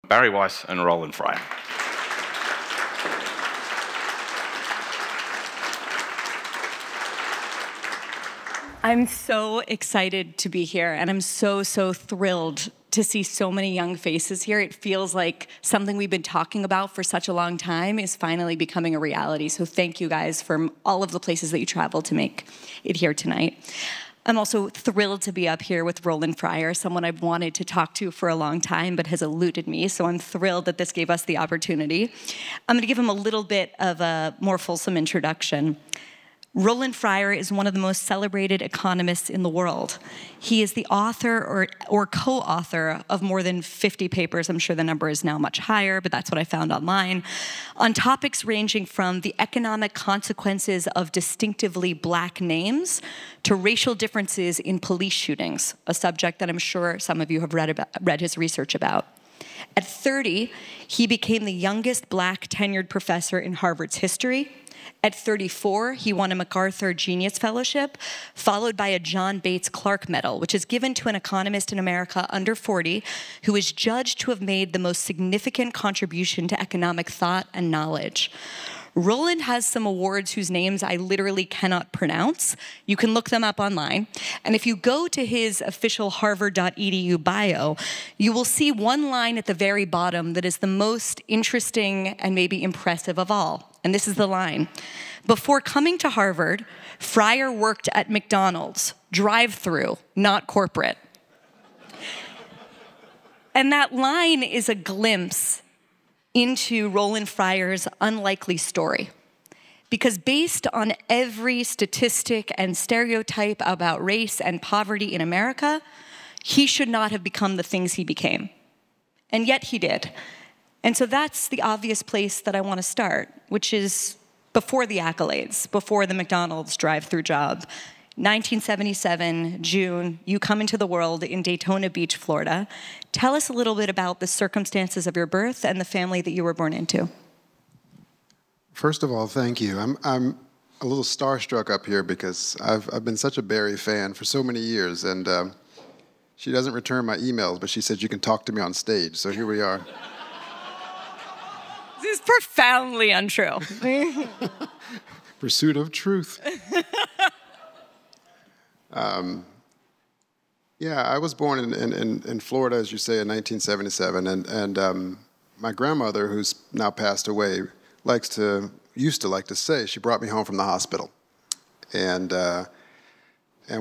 Barry Weiss and Roland Fryer. I'm so excited to be here, and I'm so thrilled to see so many young faces here. It feels like something we've been talking about for such a long time is finally becoming a reality. So thank you guys for all of the places that you traveled to make it here tonight. I'm also thrilled to be up here with Roland Fryer, someone I've wanted to talk to for a long time but has eluded me, so I'm thrilled that this gave us the opportunity. I'm going to give him a little bit of a more fulsome introduction. Roland Fryer is one of the most celebrated economists in the world. He is the author or co-author of more than 50 papers. I'm sure the number is now much higher, but that's what I found online, on topics ranging from the economic consequences of distinctively black names to racial differences in police shootings, a subject that I'm sure some of you have read his research about. At 30, he became the youngest black tenured professor in Harvard's history. At 34, he won a MacArthur Genius Fellowship, followed by a John Bates Clark Medal, which is given to an economist in America under 40 who is judged to have made the most significant contribution to economic thought and knowledge. Roland has some awards whose names I literally cannot pronounce. You can look them up online. And if you go to his official harvard.edu bio, you will see one line at the very bottom that is the most interesting and maybe impressive of all. And this is the line. Before coming to Harvard, Fryer worked at McDonald's, drive-through, not corporate. And that line is a glimpse into Roland Fryer's unlikely story. Because based on every statistic and stereotype about race and poverty in America, he should not have become the things he became. And yet he did. And so that's the obvious place that I want to start, which is before the accolades, before the McDonald's drive-through job. 1977, June, you come into the world in Daytona Beach, Florida. Tell us a little bit about the circumstances of your birth and the family that you were born into. First of all, thank you. I'm a little starstruck up here because I've been such a Barry fan for so many years, and she doesn't return my emails, but she said you can talk to me on stage, so here we are. This is profoundly untrue. Pursuit of truth. Yeah, I was born in Florida, as you say, in 1977, and my grandmother, who's now passed away, used to like to say she brought me home from the hospital, and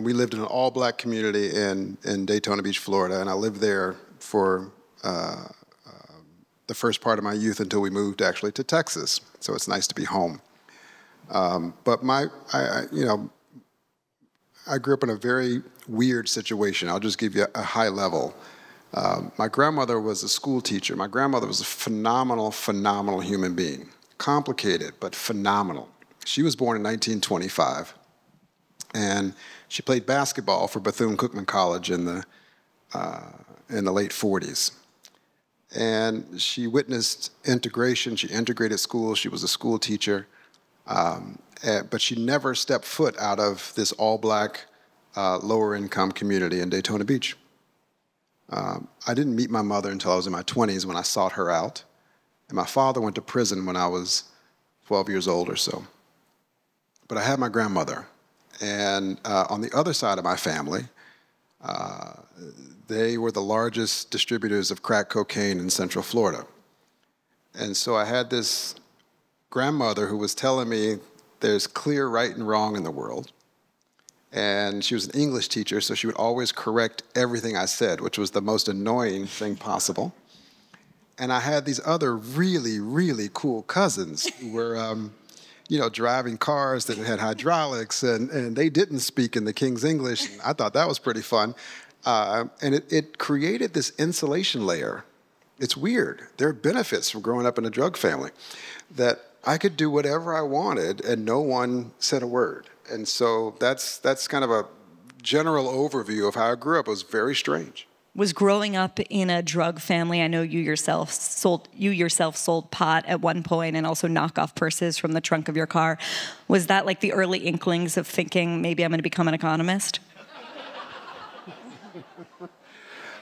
we lived in an all-black community in Daytona Beach, Florida, and I lived there for the first part of my youth until we moved actually to Texas. So it's nice to be home. But I grew up in a very weird situation. I'll just give you a high level. My grandmother was a school teacher. My grandmother was a phenomenal, phenomenal human being. Complicated, but phenomenal. She was born in 1925, and she played basketball for Bethune-Cookman College in the late 40s. And she witnessed integration. She integrated schools. She was a school teacher. But she never stepped foot out of this all-black, lower-income community in Daytona Beach. I didn't meet my mother until I was in my 20s when I sought her out. And my father went to prison when I was 12 years old or so. But I had my grandmother. And on the other side of my family, they were the largest distributors of crack cocaine in Central Florida. And so I had this grandmother who was telling me there's clear right and wrong in the world. And she was an English teacher, so she would always correct everything I said, which was the most annoying thing possible. And I had these other really, really cool cousins who were, driving cars that had hydraulics, and they didn't speak in the King's English. And I thought that was pretty fun. And it created this insulation layer. It's weird. There are benefits from growing up in a drug family, that I could do whatever I wanted and no one said a word. And so that's kind of a general overview of how I grew up. It was very strange. Was growing up in a drug family, I know you yourself sold pot at one point and also knockoff purses from the trunk of your car. Was that like the early inklings of thinking maybe I'm going to become an economist?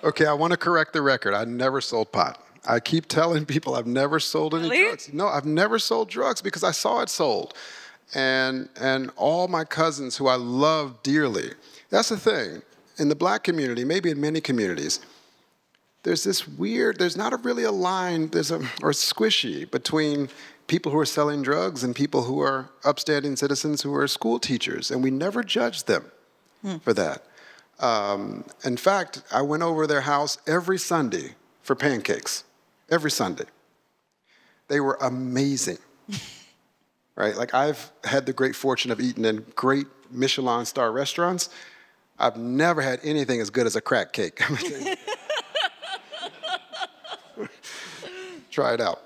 Okay, I want to correct the record. I never sold pot. I keep telling people I've never sold any drugs. No, I've never sold drugs because I saw it sold. And all my cousins who I love dearly, that's the thing. In the black community, maybe in many communities, there's this weird, there's not really a line, or squishy between people who are selling drugs and people who are upstanding citizens who are school teachers, and we never judge them for that. In fact, I went over their house every Sunday for pancakes, every Sunday. They were amazing, right? Like, I've had the great fortune of eating in great Michelin star restaurants. I've never had anything as good as a crack cake. Try it out.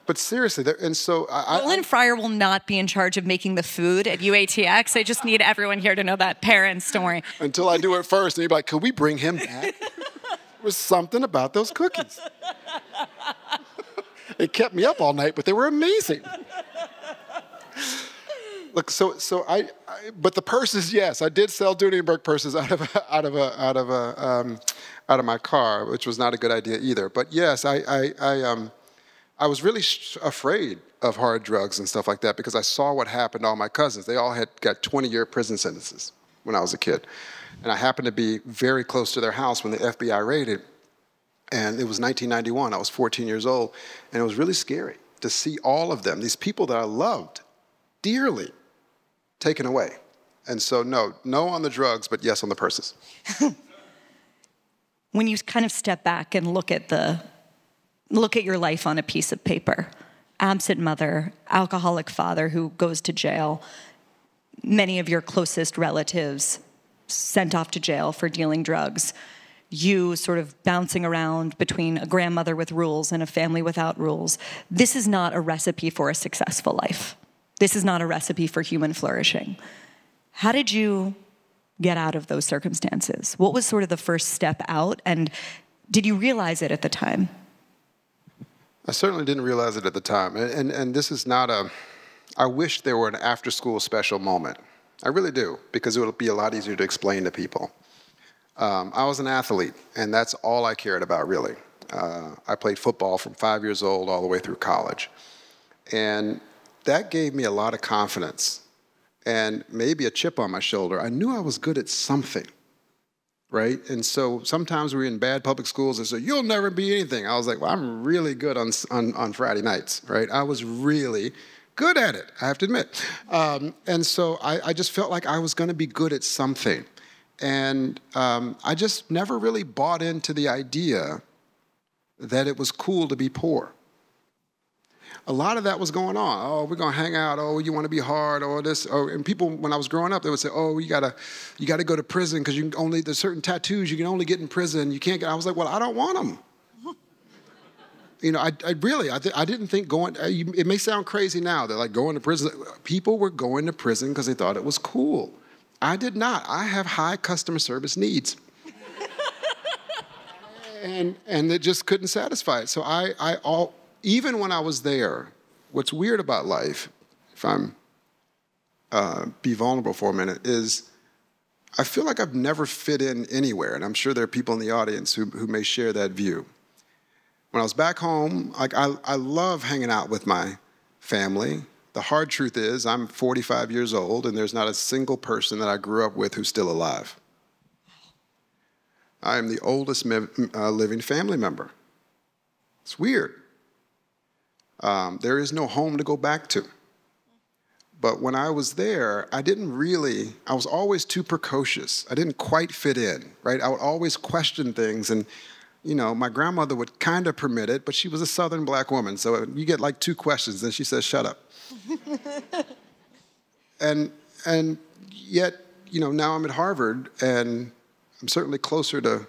But seriously, and so Roland Fryer will not be in charge of making the food at UATX. I just need everyone here to know that. Parents, don't worry. Until I do it first, and you'd be like, could we bring him back? There was something about those cookies. It kept me up all night, but they were amazing. Look, but the purses, yes, I did sell Dooney & purses out of my car, which was not a good idea either. But yes, I was really afraid of hard drugs and stuff like that because I saw what happened to all my cousins. They all got 20-year prison sentences when I was a kid. And I happened to be very close to their house when the FBI raided. And it was 1991. I was 14 years old. And it was really scary to see all of them, these people that I loved dearly, taken away. And so no on the drugs, but yes on the purses. When you kind of step back and look at your life on a piece of paper, absent mother, alcoholic father who goes to jail, many of your closest relatives sent off to jail for dealing drugs, you sort of bouncing around between a grandmother with rules and a family without rules. This is not a recipe for a successful life. This is not a recipe for human flourishing. How did you get out of those circumstances? What was sort of the first step out, and did you realize it at the time? I certainly didn't realize it at the time. And this is not I wish there were an after-school special moment. I really do, because it would be a lot easier to explain to people. I was an athlete, and that's all I cared about, really. I played football from 5 years old all the way through college. And that gave me a lot of confidence and maybe a chip on my shoulder. I knew I was good at something, right? And so sometimes we were in bad public schools and said, you'll never be anything. I was like, well, I'm really good on Friday nights, right? I was really good at it, I have to admit. And so I just felt like I was going to be good at something. And I just never really bought into the idea that it was cool to be poor. A lot of that was going on. Oh, we're going to hang out. Oh, you want to be hard. Oh, this. Oh, and people, when I was growing up, they would say, oh, you gotta go to prison because there's certain tattoos you can only get in prison. You can't get. I was like, well, I don't want them. You know, I didn't think going. It may sound crazy now that like going to prison. People were going to prison because they thought it was cool. I did not. I have high customer service needs. and it just couldn't satisfy it. So even when I was there, what's weird about life, if I'm be vulnerable for a minute, is I feel like I've never fit in anywhere, and I'm sure there are people in the audience who may share that view. When I was back home, like I love hanging out with my family. The hard truth is I'm 45 years old, and there's not a single person that I grew up with who's still alive. I am the oldest living family member. It's weird. There is no home to go back to. But when I was there, I was always too precocious. I didn't quite fit in, right? I would always question things, and you know, my grandmother would kind of permit it, but she was a Southern black woman, so you get like 2 questions, and she says, shut up. and yet, you know, now I'm at Harvard, and I'm certainly closer to,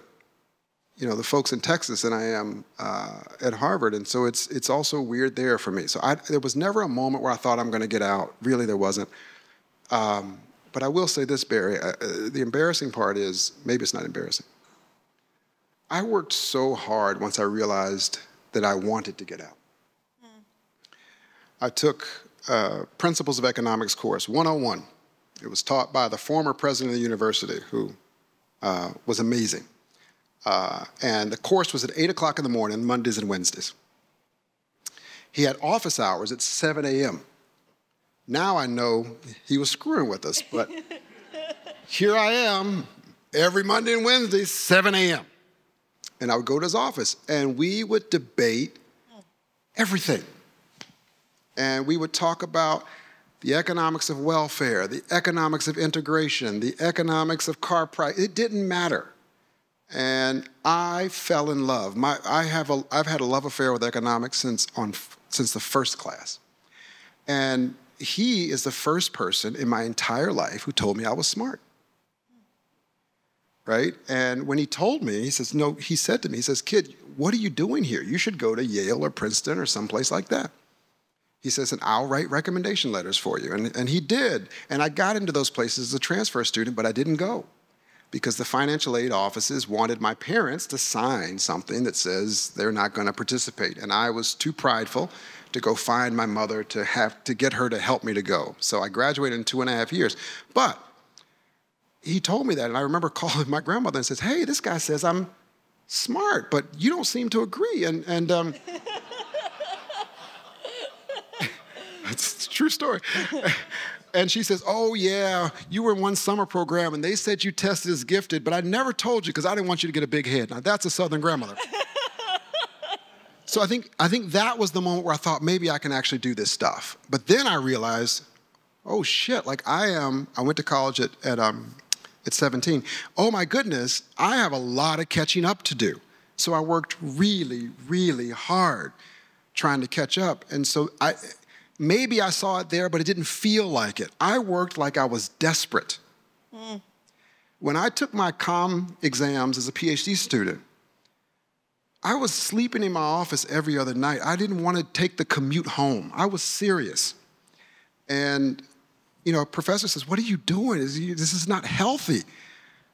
you know, the folks in Texas than I am at Harvard, and so it's also weird there for me. So there was never a moment where I thought I'm going to get out. Really, there wasn't. But I will say this, Barry. The embarrassing part is, maybe it's not embarrassing. I worked so hard once I realized that I wanted to get out. I took Principles of Economics course, 101. It was taught by the former president of the university, who was amazing. And the course was at 8 o'clock in the morning, Mondays and Wednesdays. He had office hours at 7 a.m. Now I know he was screwing with us, but here I am every Monday and Wednesday, 7 a.m. And I would go to his office, and we would debate everything. And we would talk about the economics of welfare, the economics of integration, the economics of car price. It didn't matter. And I fell in love. I've had a love affair with economics since the first class. And he is the first person in my entire life who told me I was smart. Right? And when he told me, he says, no, he said to me, he says, kid, what are you doing here? You should go to Yale or Princeton or someplace like that. He says, and I'll write recommendation letters for you. And he did. And I got into those places as a transfer student, but I didn't go because the financial aid offices wanted my parents to sign something that says they're not going to participate. And I was too prideful to go find my mother to get her to help me to go. So I graduated in 2.5 years. But he told me that, and I remember calling my grandmother and says, hey, this guy says I'm smart, but you don't seem to agree. It's a true story. And she says, oh, yeah, you were in one summer program, and they said you tested as gifted, but I never told you because I didn't want you to get a big head. Now, that's a Southern grandmother. So I think that was the moment where I thought, maybe I can actually do this stuff. But then I realized, oh, shit, like I went to college at 17. Oh, my goodness, I have a lot of catching up to do. So I worked really, really hard trying to catch up. And so maybe I saw it there, but it didn't feel like it. I worked like I was desperate. When I took my comm exams as a PhD student, I was sleeping in my office every other night. I didn't want to take the commute home. I was serious. And, you know, a professor says, what are you doing? This is not healthy.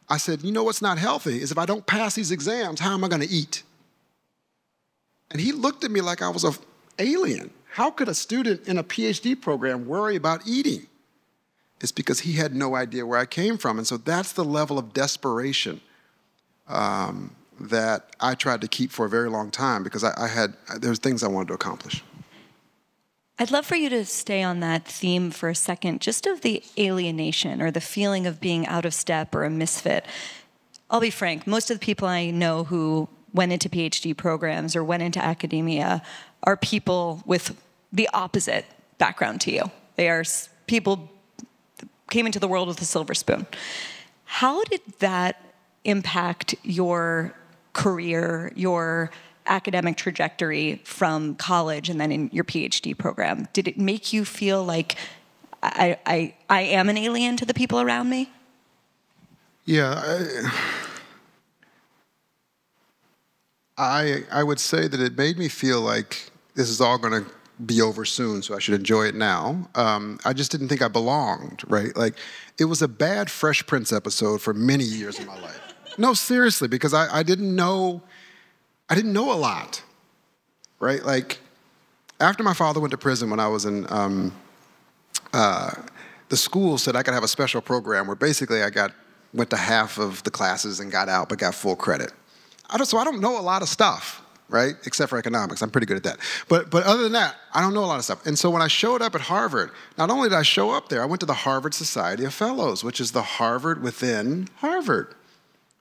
I said, you know what's not healthy is if I don't pass these exams, how am I going to eat? And he looked at me like I was an alien. How could a student in a PhD program worry about eating? It's because he had no idea where I came from. And so that's the level of desperation that I tried to keep for a very long time because there was things I wanted to accomplish. I'd love for you to stay on that theme for a second, just of the alienation or the feeling of being out of step or a misfit. I'll be frank, most of the people I know who went into PhD programs or went into academia are people with the opposite background to you. They are people who came into the world with a silver spoon. How did that impact your career, your academic trajectory from college and then in your PhD program? Did it make you feel like I am an alien to the people around me? Yeah, I would say that it made me feel like this is all going to be over soon, so I should enjoy it now. I just didn't think I belonged, right? Like, it was a bad Fresh Prince episode for many years in my life. No, seriously, because I didn't know a lot, right? Like, after my father went to prison when I was in, the school said I could have a special program where basically I went to half of the classes and got out, but got full credit. So I don't know a lot of stuff, right? Except for economics. I'm pretty good at that. But other than that, I don't know a lot of stuff. And so when I showed up at Harvard, not only did I show up there, I went to the Harvard Society of Fellows, which is the Harvard within Harvard,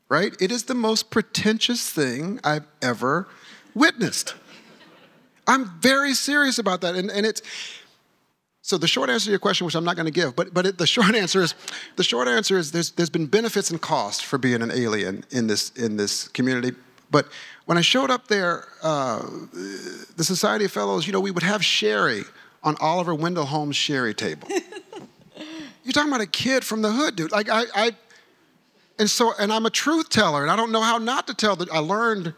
right? It is the most pretentious thing I've ever witnessed. I'm very serious about that. And it's, so the short answer to your question, which I'm not going to give, but the short answer is there's been benefits and costs for being an alien in this community. But when I showed up there, the Society of Fellows, we would have sherry on Oliver Wendell Holmes' sherry table. You're talking about a kid from the hood, dude. Like and I'm a truth teller, and I don't know how not to tell that. I learned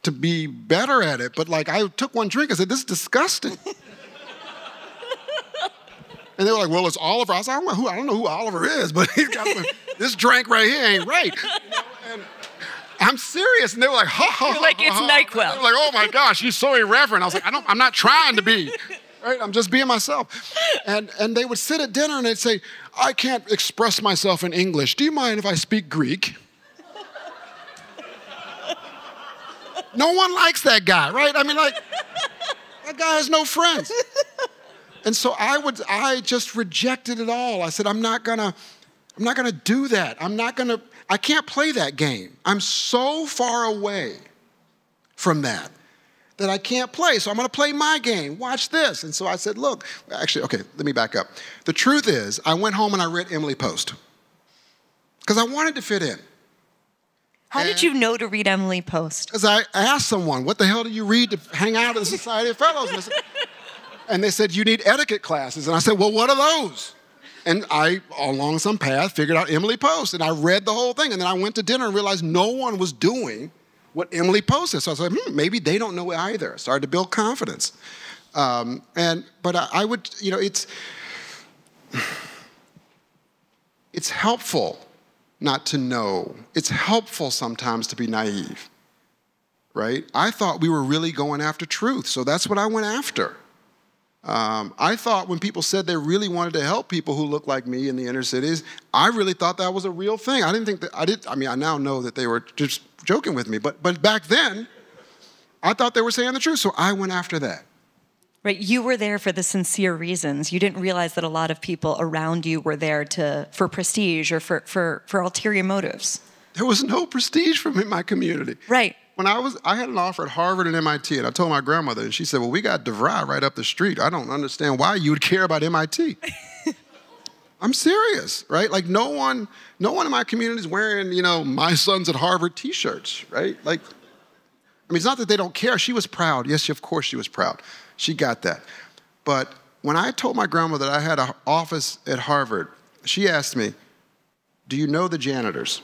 to be better at it, but like I took one drink and said, "This is disgusting." And they were like, "Well, it's Oliver." I was like, I don't know who Oliver is, but he's got this drink right here ain't right. And I'm serious. And they were like, ha, ha, You're like, ha, it's ha. NyQuil. They were like, oh my gosh, you're so irreverent. I was like, I'm not trying to be. Right? I'm just being myself. And they would sit at dinner and they'd say, I can't express myself in English. Do you mind if I speak Greek? No one likes that guy, right? I mean, like, that guy has no friends. And so I just rejected it all. I said, I'm not gonna do that. I can't play that game. I'm so far away from that I can't play. So I'm gonna play my game. Watch this. And so I said, look, actually, okay, let me back up. The truth is, I went home and I read Emily Post because I wanted to fit in. How did you know to read Emily Post? Because I asked someone, what the hell do you read to hang out at the Society of Fellows? And they said, you need etiquette classes. And I said, well, what are those? And I, along some path, figured out Emily Post. And I read the whole thing. And then I went to dinner and realized no one was doing what Emily Post is. So I was like, maybe they don't know either. I started to build confidence. But I would, you know, it's helpful not to know. It's helpful sometimes to be naive, right? I thought we were really going after truth, so that's what I went after. I thought when people said they really wanted to help people who look like me in the inner cities, I really thought that was a real thing. I didn't think that, I mean, I now know that they were just joking with me, but back then, I thought they were saying the truth, so I went after that. Right, you were there for the sincere reasons. You didn't realize that a lot of people around you were there for prestige or for ulterior motives. There was no prestige from in my community. Right. When I had an offer at Harvard and MIT, and I told my grandmother, and she said, well, we got DeVry right up the street. I don't understand why you would care about MIT. I'm serious, right? Like no one in my community is wearing, you know, my son's at Harvard t-shirts, right? Like, I mean, it's not that they don't care. She was proud. Yes, of course she was proud. She got that. But when I told my grandmother that I had an office at Harvard, she asked me, do you know the janitors?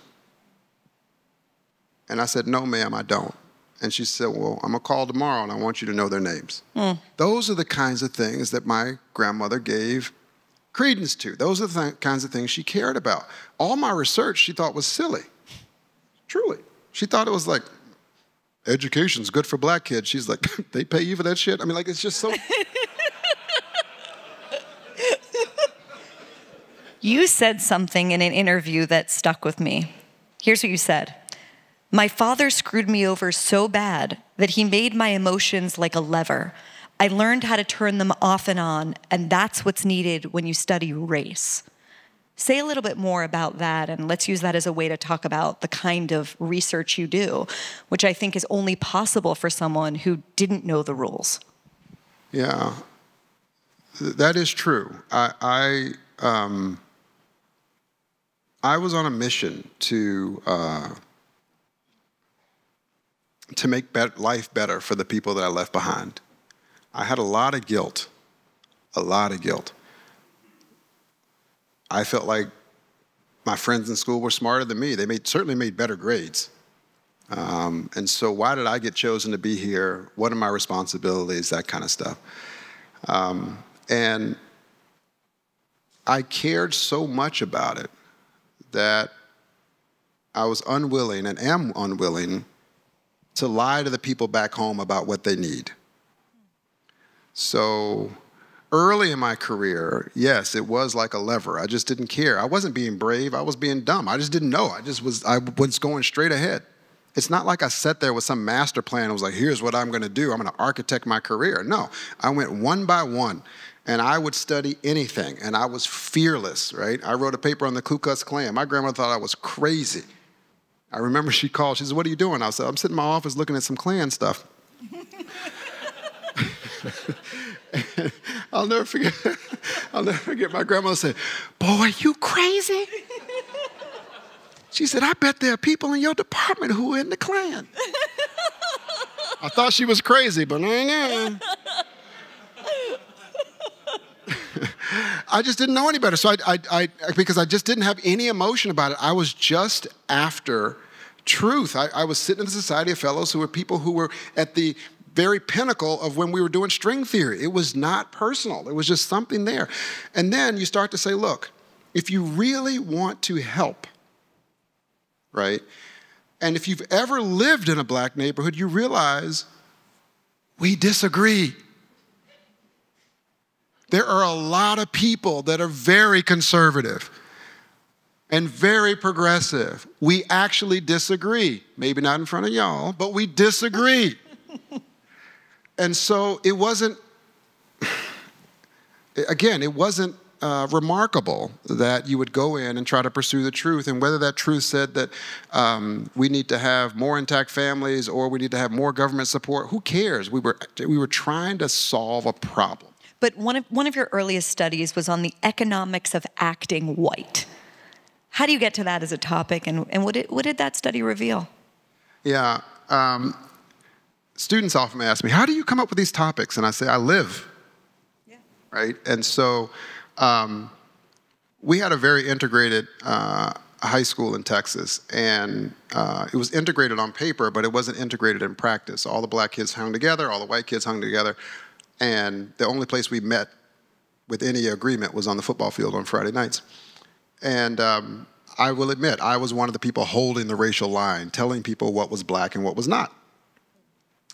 And I said, no, ma'am, I don't. And she said, well, I'm going to call tomorrow, and I want you to know their names. Those are the kinds of things that my grandmother gave credence to. Those are the kinds of things she cared about. All my research she thought was silly, truly. She thought it was like, education's good for black kids. She's like, they pay you for that shit? I mean, like, it's just so... You said something in an interview that stuck with me. Here's what you said. My father screwed me over so bad that he made my emotions like a lever. I learned how to turn them off and on, and that's what's needed when you study race. Say a little bit more about that, and let's use that as a way to talk about the kind of research you do, which I think is only possible for someone who didn't know the rules. Yeah, that is true. I was on a mission to make life better for the people that I left behind. I had a lot of guilt, a lot of guilt. I felt like my friends in school were smarter than me. They certainly made better grades. And so why did I get chosen to be here? What are my responsibilities? That kind of stuff. And I cared so much about it that I was unwilling and am unwilling to lie to the people back home about what they need. So early in my career, yes, it was like a lever. I just didn't care. I wasn't being brave. I was being dumb. I just didn't know. I was going straight ahead. It's not like I sat there with some master plan and was like, here's what I'm going to do. I'm going to architect my career. No, I went one by one, and I would study anything, and I was fearless, right? I wrote a paper on the Ku Klux Klan. My grandmother thought I was crazy. I remember she called. She said, what are you doing? I said, I'm sitting in my office looking at some Klan stuff. I'll never forget my grandmother said, boy, you crazy? She said, I bet there are people in your department who are in the Klan. I thought she was crazy, but I ain't. I just didn't know any better. So because I just didn't have any emotion about it, I was just after truth. I was sitting in the Society of Fellows who were people who were at the very pinnacle of when we were doing string theory. It was not personal. It was just something there. And then you start to say, look, if you really want to help, right? And if you've ever lived in a black neighborhood, you realize we disagree. There are a lot of people that are very conservative. and very progressive. We actually disagree. Maybe not in front of y'all, but we disagree. And so it wasn't, again, it wasn't remarkable that you would go in and try to pursue the truth, and whether that truth said that we need to have more intact families or we need to have more government support, who cares? We were trying to solve a problem. But one of your earliest studies was on the economics of acting white. How do you get to that as a topic, and what did that study reveal? Yeah, students often ask me, how do you come up with these topics? And I say, I live, right? And so we had a very integrated high school in Texas, and it was integrated on paper, but it wasn't integrated in practice. All the black kids hung together, all the white kids hung together, and the only place we met with any agreement was on the football field on Friday nights. And I will admit, I was one of the people holding the racial line, telling people what was black and what was not.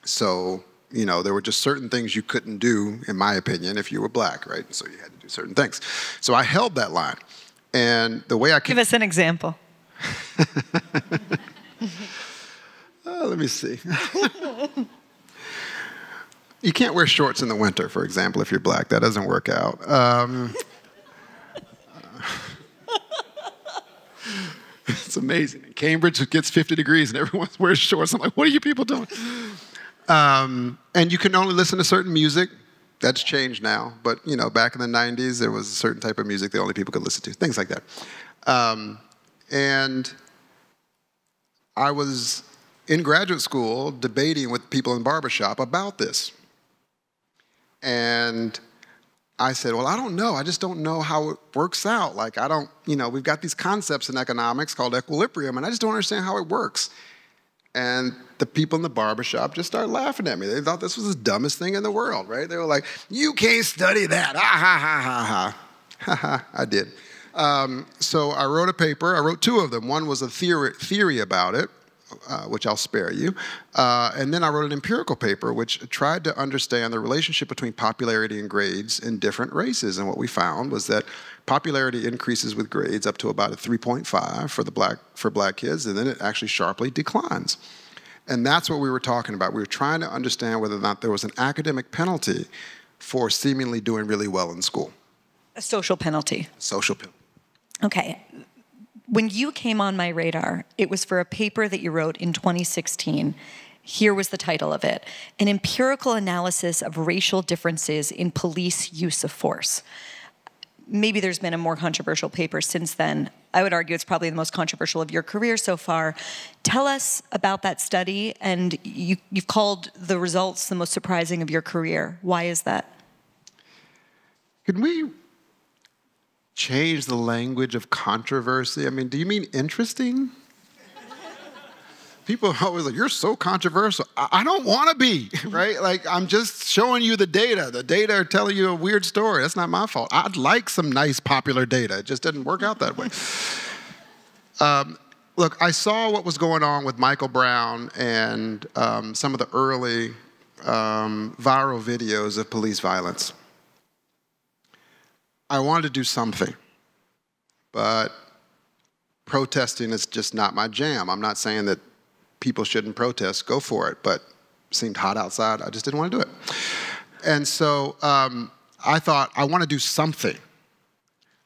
So, you know, there were just certain things you couldn't do, in my opinion, if you were black, right? So you had to do certain things. So I held that line. And the way I Give us an example. Let me see. You can't wear shorts in the winter, for example, if you're black. That doesn't work out. It's amazing. In Cambridge, it gets 50 degrees and everyone wears shorts. I'm like, what are you people doing? And you can only listen to certain music. That's changed now. But, you know, back in the 90s, there was a certain type of music that only people could listen to. Things like that. And I was in graduate school debating with people in barbershop about this. And I said, well, I don't know. I just don't know how it works out. Like, I don't, you know, we've got these concepts in economics called equilibrium, and I just don't understand how it works. And the people in the barbershop just started laughing at me. They thought this was the dumbest thing in the world, right? They were like, you can't study that. Ha, ha, ha, ha, ha. Ha, ha, I did. So I wrote a paper. I wrote two of them. One was a theory about it, which I'll spare you. And then I wrote an empirical paper, which tried to understand the relationship between popularity and grades in different races. And what we found was that popularity increases with grades up to about a 3.5 for black kids, and then it actually sharply declines. And that's what we were talking about. We were trying to understand whether or not there was an academic penalty for seemingly doing really well in school. A social penalty. Social penalty. Okay. When you came on my radar, it was for a paper that you wrote in 2016. Here was the title of it: An Empirical Analysis of Racial Differences in Police Use of Force. Maybe there's been a more controversial paper since then. I would argue it's probably the most controversial of your career so far. Tell us about that study, and you've called the results the most surprising of your career. Why is that? Could we change the language of controversy? I mean, do you mean interesting? People are always like, you're so controversial. I don't want to be, right? Like, I'm just showing you the data. The data are telling you a weird story. That's not my fault. I'd like some nice popular data. It just didn't work out that way. Look, I saw what was going on with Michael Brown and some of the early viral videos of police violence. I wanted to do something, but protesting is just not my jam. I'm not saying that people shouldn't protest, go for it, but it seemed hot outside. I just didn't want to do it. And so I thought, I want to do something.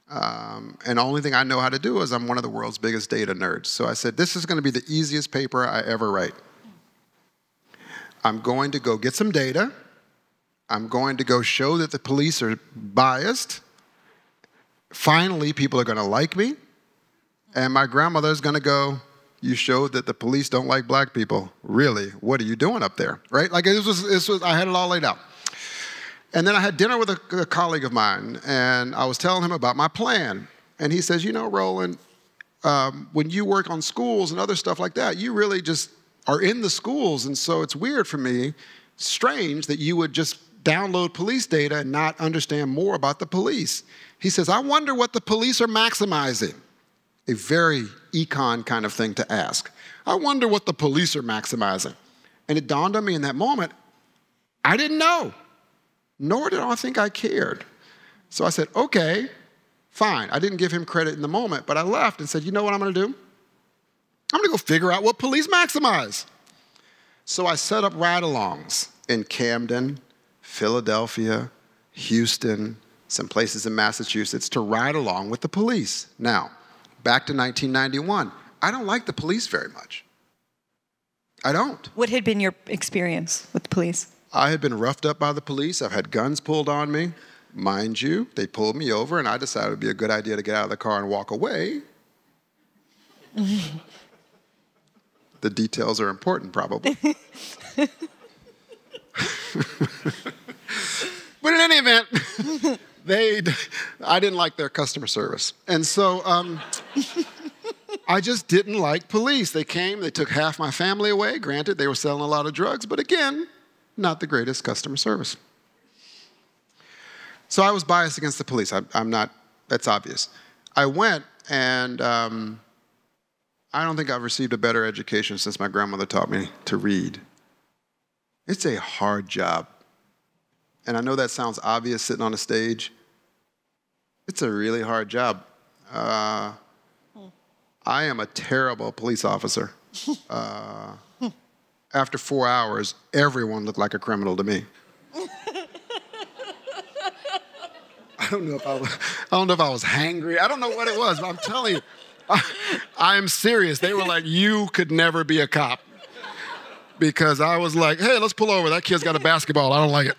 And the only thing I know how to do is I'm one of the world's biggest data nerds. So I said, this is going to be the easiest paper I ever write. I'm going to go get some data. I'm going to go show that the police are biased. Finally, people are going to like me. And my grandmother's going to go, you showed that the police don't like black people. Really? What are you doing up there? Right? Like, this was, I had it all laid out. And then I had dinner with a colleague of mine, and I was telling him about my plan. And he says, you know, Roland, when you work on schools and other stuff like that, you really just are in the schools. And so it's weird for me, strange, that you would just download police data and not understand more about the police. He says, I wonder what the police are maximizing. A very econ kind of thing to ask. I wonder what the police are maximizing. And it dawned on me in that moment, I didn't know, nor did I think I cared. So I said, okay, Fine. I didn't give him credit in the moment, but I left and said, you know what I'm going to do? I'm going to go figure out what police maximize. So I set up ride-alongs in Camden, Philadelphia, Houston, some places in Massachusetts to ride along with the police. Now, back to 1991. I don't like the police very much. I don't. What had been your experience with the police? I had been roughed up by the police. I've had guns pulled on me. Mind you, they pulled me over, and I decided it would be a good idea to get out of the car and walk away. The details are important, probably. But in any event, I didn't like their customer service. And so I just didn't like police. They came, they took half my family away. Granted, they were selling a lot of drugs, but again, not the greatest customer service. So I was biased against the police. I'm not, that's obvious. I went, and I don't think I've received a better education since my grandmother taught me to read. It's a hard job. And I know that sounds obvious sitting on a stage. It's a really hard job. I am a terrible police officer. After 4 hours, everyone looked like a criminal to me. I don't know if I was hangry. I don't know what it was, but I'm telling you, I'm serious. They were like, you could never be a cop. Because I was like, hey, let's pull over. That kid's got a basketball. I don't like it.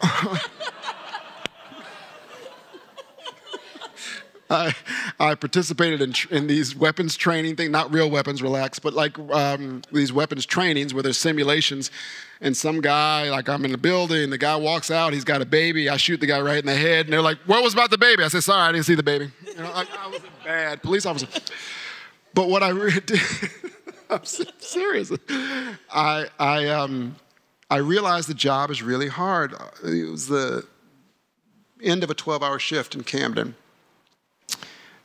I participated in these weapons training things, not real weapons, relax, but like these weapons trainings where there's simulations, and some guy, like I'm in the building, the guy walks out, he's got a baby, I shoot the guy right in the head, and they're like, what was about the baby? I said, sorry, I didn't see the baby. You know, I was a bad police officer. But what I really did, I'm serious, I realized the job is really hard. It was the end of a 12-hour shift in Camden.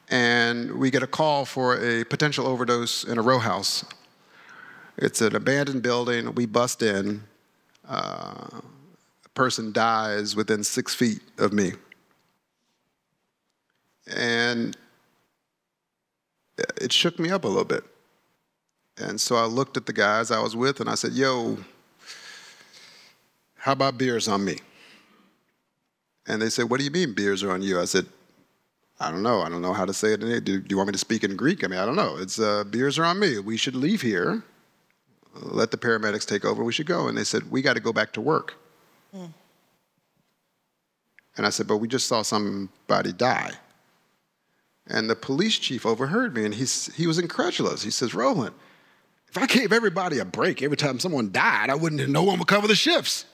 And we get a call for a potential overdose in a row house. It's an abandoned building. We bust in. A person dies within 6 feet of me. And it shook me up a little bit. And so I looked at the guys I was with, and I said, yo, how about beers on me? And they said, what do you mean beers are on you? I said, I don't know how to say it. Do you want me to speak in Greek? I mean, I don't know. It's beers are on me. We should leave here. Let the paramedics take over. We should go. And they said, we got to go back to work. Mm. And I said, but we just saw somebody die. And the police chief overheard me, and he was incredulous. He says, Roland, if I gave everybody a break every time someone died, no one would cover the shifts.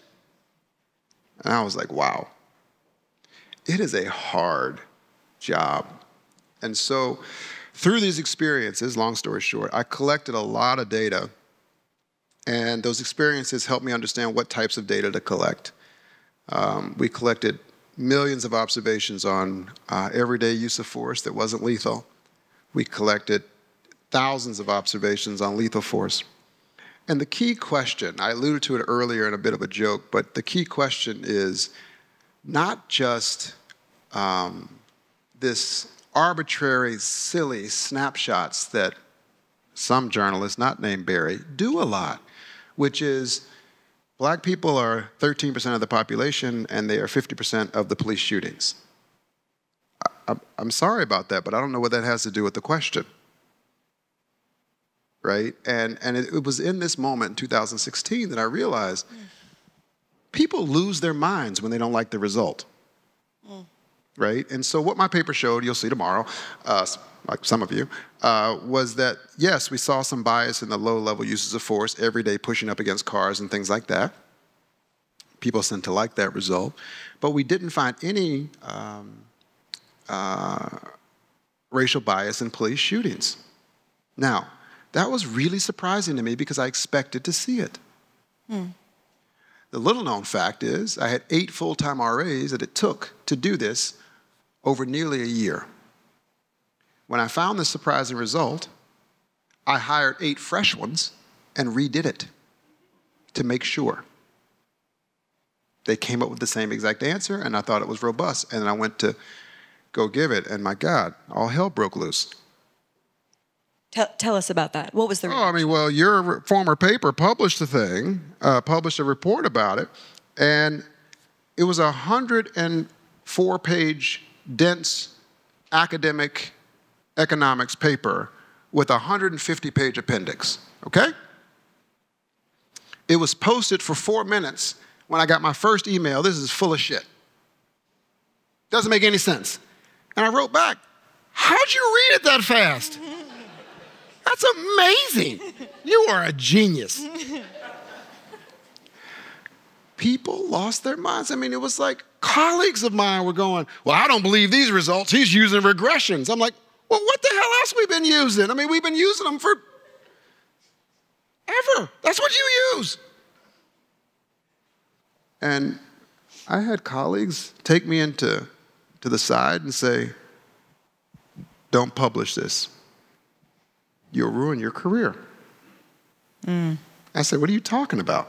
And I was like, wow. It is a hard job. And so through these experiences, long story short, I collected a lot of data, and those experiences helped me understand what types of data to collect. We collected millions of observations on everyday use of force that wasn't lethal. We collected thousands of observations on lethal force. And the key question, I alluded to it earlier in a bit of a joke, but the key question is not just this arbitrary, silly snapshots that some journalists, not named Barry, do a lot, which is black people are 13% of the population and they are 50% of the police shootings. I'm sorry about that, but I don't know what that has to do with the question, right? And it was in this moment in 2016 that I realized people lose their minds when they don't like the result. Right? And so what my paper showed, you'll see tomorrow, like some of you, was that, yes, we saw some bias in the low-level uses of force, every day pushing up against cars and things like that. People seem to like that result. But we didn't find any racial bias in police shootings. Now, that was really surprising to me because I expected to see it. The little-known fact is I had 8 full-time RAs that it took to do this over nearly a year. When I found this surprising result, I hired 8 fresh ones and redid it to make sure. They came up with the same exact answer, and I thought it was robust. And then I went to go give it, and my God, all hell broke loose. Tell us about that. What was the reaction? Oh, I mean, well, your former paper published a thing, published a report about it, and it was a 104-page dense academic economics paper with a 150-page appendix, okay? It was posted for 4 minutes when I got my first email. This is full of shit. Doesn't make any sense. And I wrote back, how'd you read it that fast? That's amazing. You are a genius. People lost their minds. I mean, it was like colleagues of mine were going, well, I don't believe these results. He's using regressions. I'm like, well, what the hell else we been using? I mean, we've been using them for ever. That's what you use. And I had colleagues take me to the side and say, don't publish this. You'll ruin your career. I said, what are you talking about?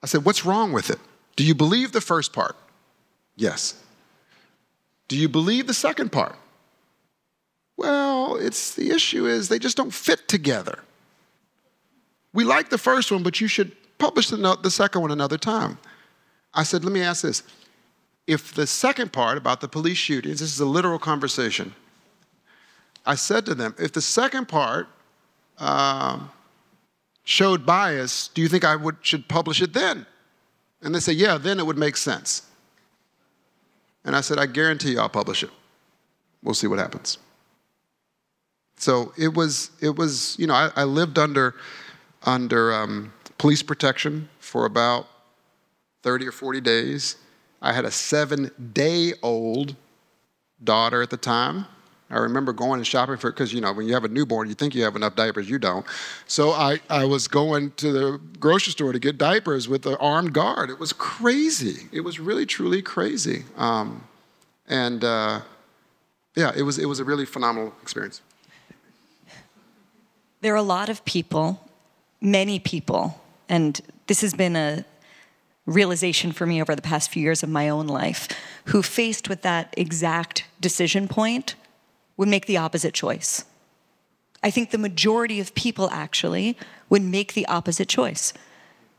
I said, what's wrong with it? Do you believe the first part? Yes. Do you believe the second part? Well, the issue is they just don't fit together. We like the first one, but you should publish the second one another time. I said, let me ask this. If the second part about the police shootings, this is a literal conversation. I said to them, if the second part showed bias, do you think I should publish it then? And they said, yeah, then it would make sense. And I said, I guarantee you I'll publish it. We'll see what happens. So it was you know, I lived under police protection for about 30 or 40 days. I had a 7-day-old daughter at the time. I remember going and shopping for it because, you know, when you have a newborn, you think you have enough diapers, you don't. So I was going to the grocery store to get diapers with an armed guard. It was crazy. It was really, truly crazy. Yeah, it was a really phenomenal experience. There are a lot of people, many people, and this has been a realization for me over the past few years of my own life, who faced with that exact decision point would make the opposite choice. I think the majority of people actually would make the opposite choice.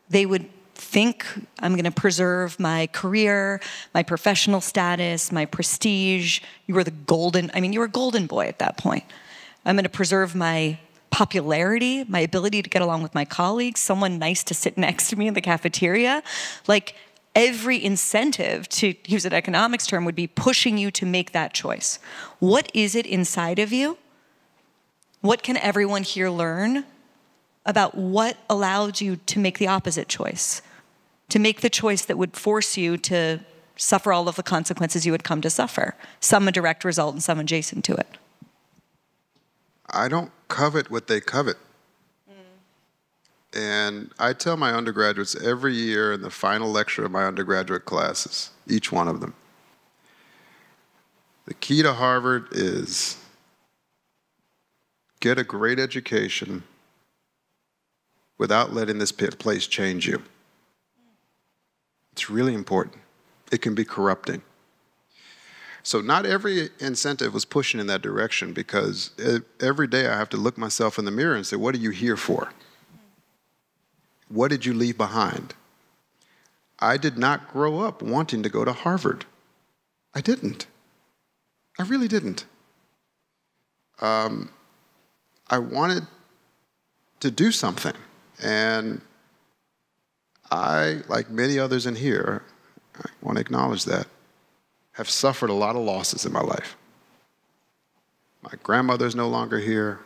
They would think, I'm going to preserve my career, my professional status, my prestige. You were a golden boy at that point. I'm going to preserve my popularity, my ability to get along with my colleagues, someone nice to sit next to me in the cafeteria. Like, every incentive, to use an economics term, would be pushing you to make that choice. What is it inside of you? What can everyone here learn about what allowed you to make the opposite choice? To make the choice that would force you to suffer all of the consequences you would come to suffer, some a direct result and some adjacent to it. I don't covet what they covet. And I tell my undergraduates every year in the final lecture of my undergraduate classes, each one of them, the key to Harvard is get a great education without letting this place change you. It's really important. It can be corrupting. So not every incentive was pushing in that direction, because every day I have to look myself in the mirror and say, what are you here for? What did you leave behind? I did not grow up wanting to go to Harvard. I didn't. I really didn't. I wanted to do something. And I, like many others in here, I want to acknowledge that, have suffered a lot of losses in my life. My grandmother's no longer here.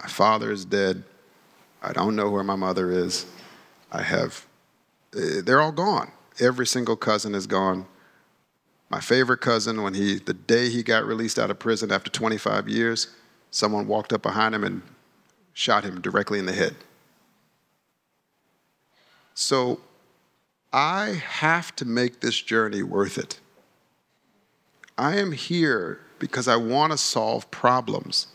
My father is dead. I don't know where my mother is. They're all gone. Every single cousin is gone. My favorite cousin, the day he got released out of prison after 25 years, someone walked up behind him and shot him directly in the head. So I have to make this journey worth it. I am here because I want to solve problems.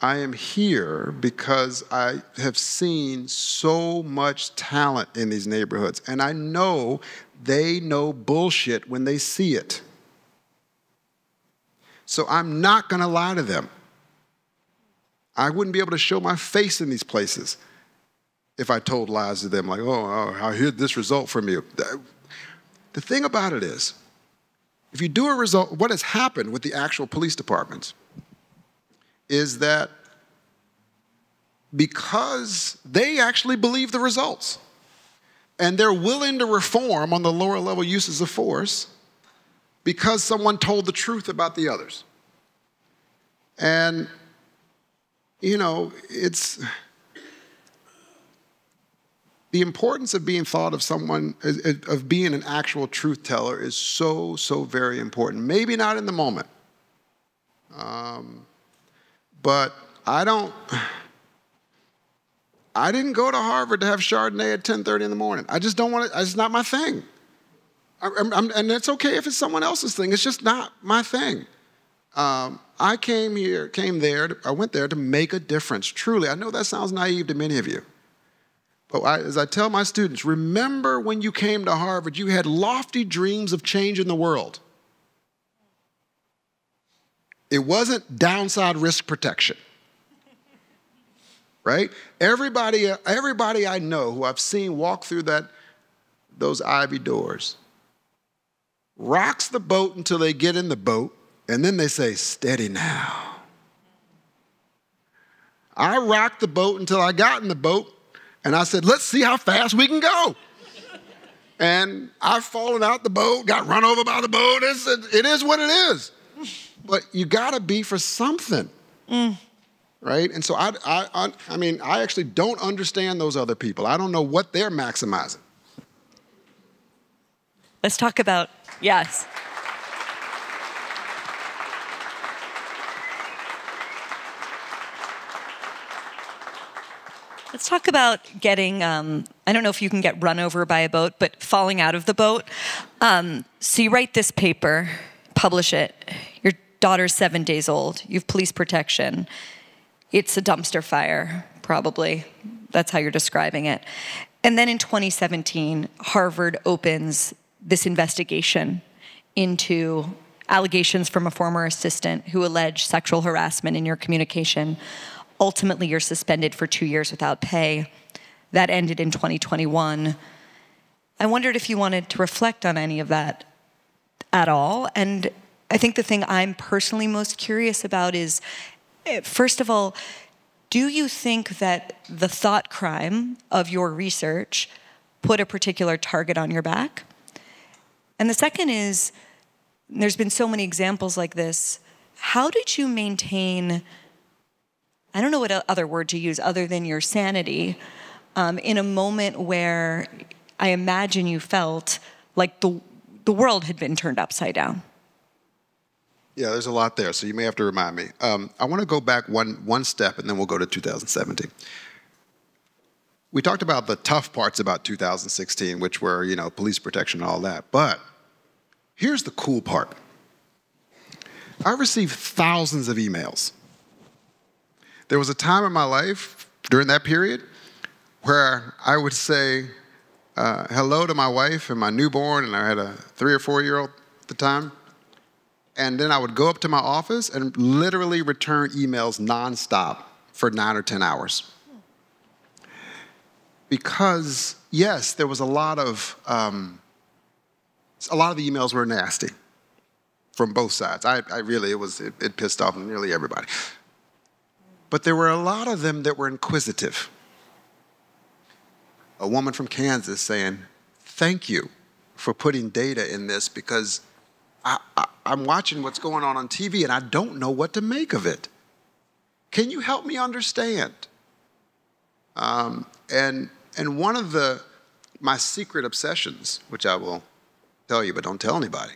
I am here because I have seen so much talent in these neighborhoods, and I know they know bullshit when they see it. So I'm not going to lie to them. I wouldn't be able to show my face in these places if I told lies to them, like, oh, I heard this result from you. The thing about it is, if you do a result, what has happened with the actual police departments is that because they actually believe the results and they're willing to reform on the lower level uses of force because someone told the truth about the others. And, you know, it's the importance of being thought of someone, of being an actual truth teller is so, so very important. Maybe not in the moment. But I didn't go to Harvard to have Chardonnay at 10:30 in the morning. I just don't want it. It's not my thing. And it's okay if it's someone else's thing. It's just not my thing. I went there to make a difference. Truly, I know that sounds naive to many of you. But as I tell my students, remember when you came to Harvard, you had lofty dreams of changing the world. It wasn't downside risk protection, right? Everybody I know who I've seen walk through those ivy doors rocks the boat until they get in the boat, and then they say, steady now. I rocked the boat until I got in the boat, and I said, let's see how fast we can go. And I've fallen out the boat, got run over by the boat. It is what it is. But you got to be for something, right? And so I mean, I actually don't understand those other people. I don't know what they're maximizing. Let's talk about, yes. Let's talk about getting, I don't know if you can get run over by a boat, but falling out of the boat. So you write this paper, publish it. Your daughter's 7 days old. You have police protection. It's a dumpster fire, probably. That's how you're describing it. And then in 2017, Harvard opens this investigation into allegations from a former assistant who alleged sexual harassment in your communication. Ultimately, you're suspended for 2 years without pay. That ended in 2021. I wondered if you wanted to reflect on any of that at all. And I think the thing I'm personally most curious about is, first of all, do you think that the thought crime of your research put a particular target on your back? And the second is, there's been so many examples like this, how did you maintain, I don't know what other word to use other than your sanity, in a moment where I imagine you felt like the world had been turned upside down? Yeah, there's a lot there, so you may have to remind me. I want to go back one step, and then we'll go to 2017. We talked about the tough parts about 2016, which were, you know, police protection and all that. But here's the cool part. I received thousands of emails. There was a time in my life during that period where I would say hello to my wife and my newborn, and I had a 3 or 4 year old at the time. And then I would go up to my office and literally return emails nonstop for 9 or 10 hours. Because, yes, there was a lot of the emails were nasty from both sides. It pissed off nearly everybody. But there were a lot of them that were inquisitive. A woman from Kansas saying, thank you for putting data in this because I'm watching what's going on TV and I don't know what to make of it. Can you help me understand? And one of my secret obsessions, which I will tell you but don't tell anybody,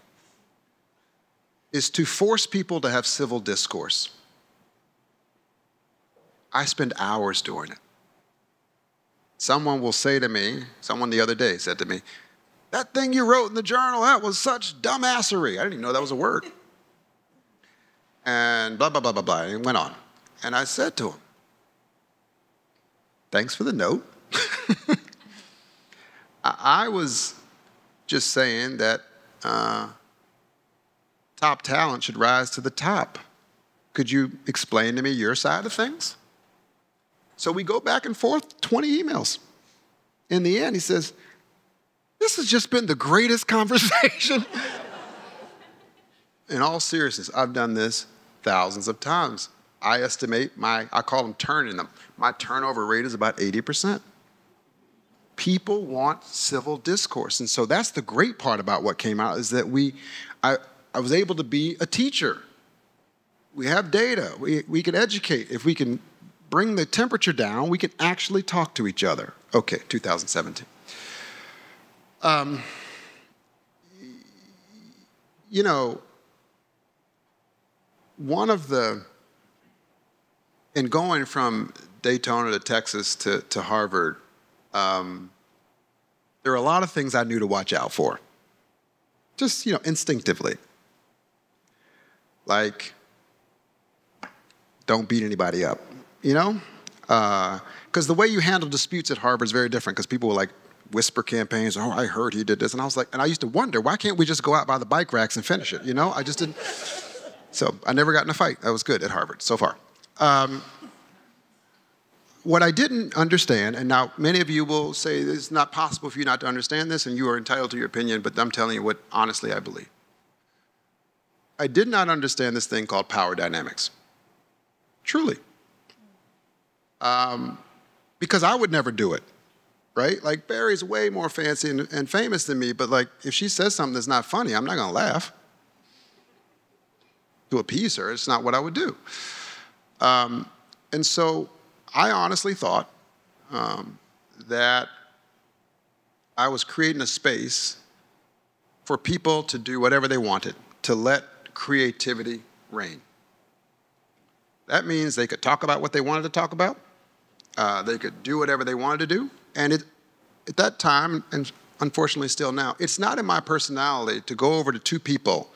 is to force people to have civil discourse. I spend hours doing it. Someone will say to me, someone the other day said to me, that thing you wrote in the journal, that was such dumbassery. I didn't even know that was a word. And blah, blah, blah, blah, blah. And it went on. And I said to him, thanks for the note. I was just saying that top talent should rise to the top. Could you explain to me your side of things? So we go back and forth, 20 emails. In the end, he says, this has just been the greatest conversation. In all seriousness, I've done this thousands of times. I estimate I call them turning them. My turnover rate is about 80%. People want civil discourse. And so that's the great part about what came out is that I was able to be a teacher. We have data. We can educate. If we can bring the temperature down, we can actually talk to each other. Okay, 2017. You know, in going from Daytona to Texas to Harvard, there are a lot of things I knew to watch out for. Just, instinctively. Like, don't beat anybody up, Because the way you handle disputes at Harvard is very different because people will like whisper campaigns, oh, I heard he did this. And I was like, and I used to wonder, why can't we just go out by the bike racks and finish it, I just didn't. So I never got in a fight. That was good at Harvard so far. What I didn't understand, and now many of you will say it's not possible for you not to understand this, and you are entitled to your opinion, but I'm telling you what honestly I believe. I did not understand this thing called power dynamics. Truly. Because I would never do it, right? Like, Barry's way more fancy and famous than me, but like, if she says something that's not funny, I'm not gonna laugh. To appease her, it's not what I would do. And so I honestly thought that I was creating a space for people to do whatever they wanted, to let creativity reign. That means they could talk about what they wanted to talk about. They could do whatever they wanted to do. And at that time, and unfortunately still now, it's not in my personality to go over to two people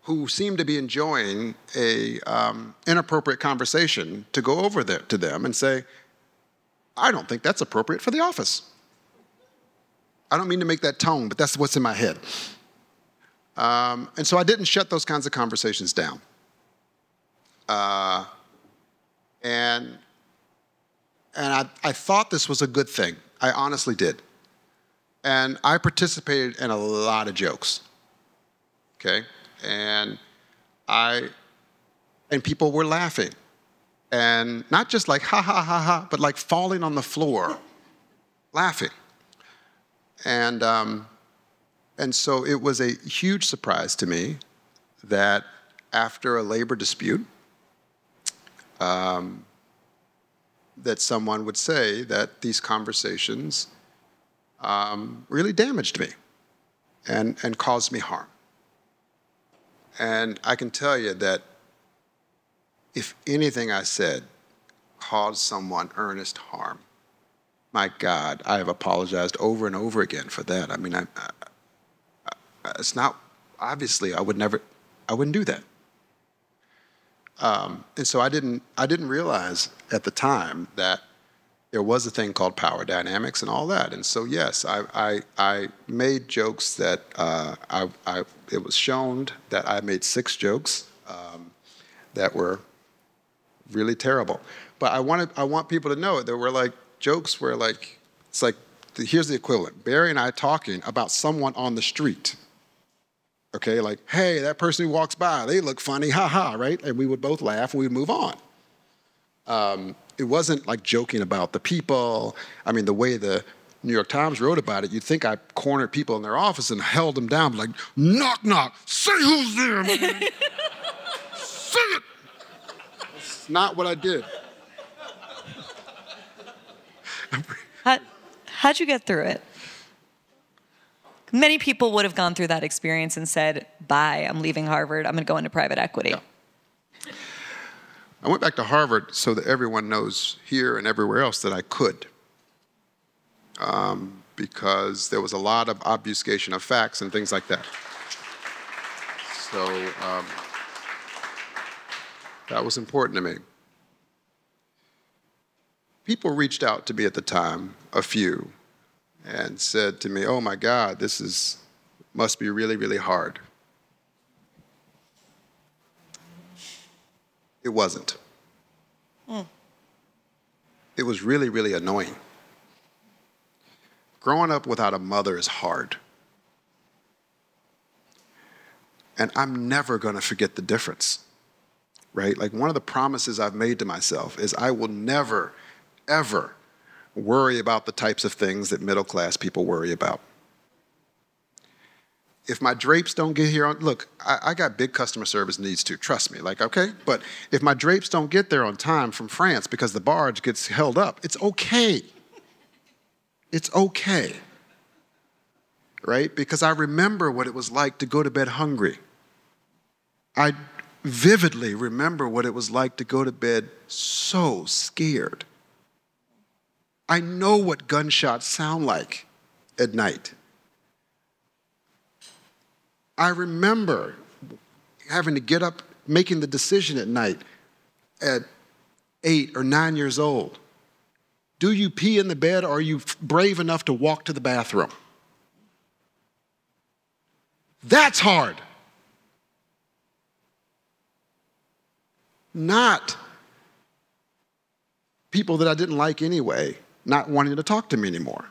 who seem to be enjoying a inappropriate conversation to go over there to them and say, I don't think that's appropriate for the office. I don't mean to make that tone, but that's what's in my head. And so I didn't shut those kinds of conversations down. And I thought this was a good thing. I honestly did. And I participated in a lot of jokes, okay? And people were laughing. And not just like, ha, ha, ha, ha, but like falling on the floor, laughing. And so it was a huge surprise to me that after a labor dispute, that someone would say that these conversations really damaged me and caused me harm. And I can tell you that if anything I said caused someone earnest harm, my God, I have apologized over and over again for that. I mean, it's not, obviously, I wouldn't do that. And so I didn't realize at the time that there was a thing called power dynamics and all that. And so, yes, I made jokes that it was shown that I made 6 jokes that were really terrible. But I want people to know there were like jokes where like, it's like, here's the equivalent. Barry and I talking about someone on the street. Okay, like, hey, that person who walks by, they look funny, ha ha, right? And we would both laugh and we would move on. It wasn't like joking about the people. I mean, the way the New York Times wrote about it, you'd think I cornered people in their office and held them down, like, knock, knock, say who's there, man. Say it. That's not what I did. How'd you get through it? Many people would have gone through that experience and said, bye, I'm leaving Harvard, I'm gonna go into private equity. Yeah. I went back to Harvard so that everyone knows here and everywhere else that I could. Because there was a lot of obfuscation of facts and things like that. So that was important to me. People reached out to me at the time, a few, and said to me, oh my God, must be really, really hard. It wasn't. It was really, really annoying. Growing up without a mother is hard. And I'm never going to forget the difference, right? Like, one of the promises I've made to myself is I will never, ever worry about the types of things that middle-class people worry about. If my drapes don't get here on, look, I got big customer service needs too, trust me, like, okay? But if my drapes don't get there on time from France because the barge gets held up, it's okay. It's okay, right? Because I remember what it was like to go to bed hungry. I vividly remember what it was like to go to bed so scared. I know what gunshots sound like at night. I remember having to get up, making the decision at night at 8 or 9 years old. Do you pee in the bed, or are you brave enough to walk to the bathroom? That's hard. Not people that I didn't like anyway, not wanting to talk to me anymore.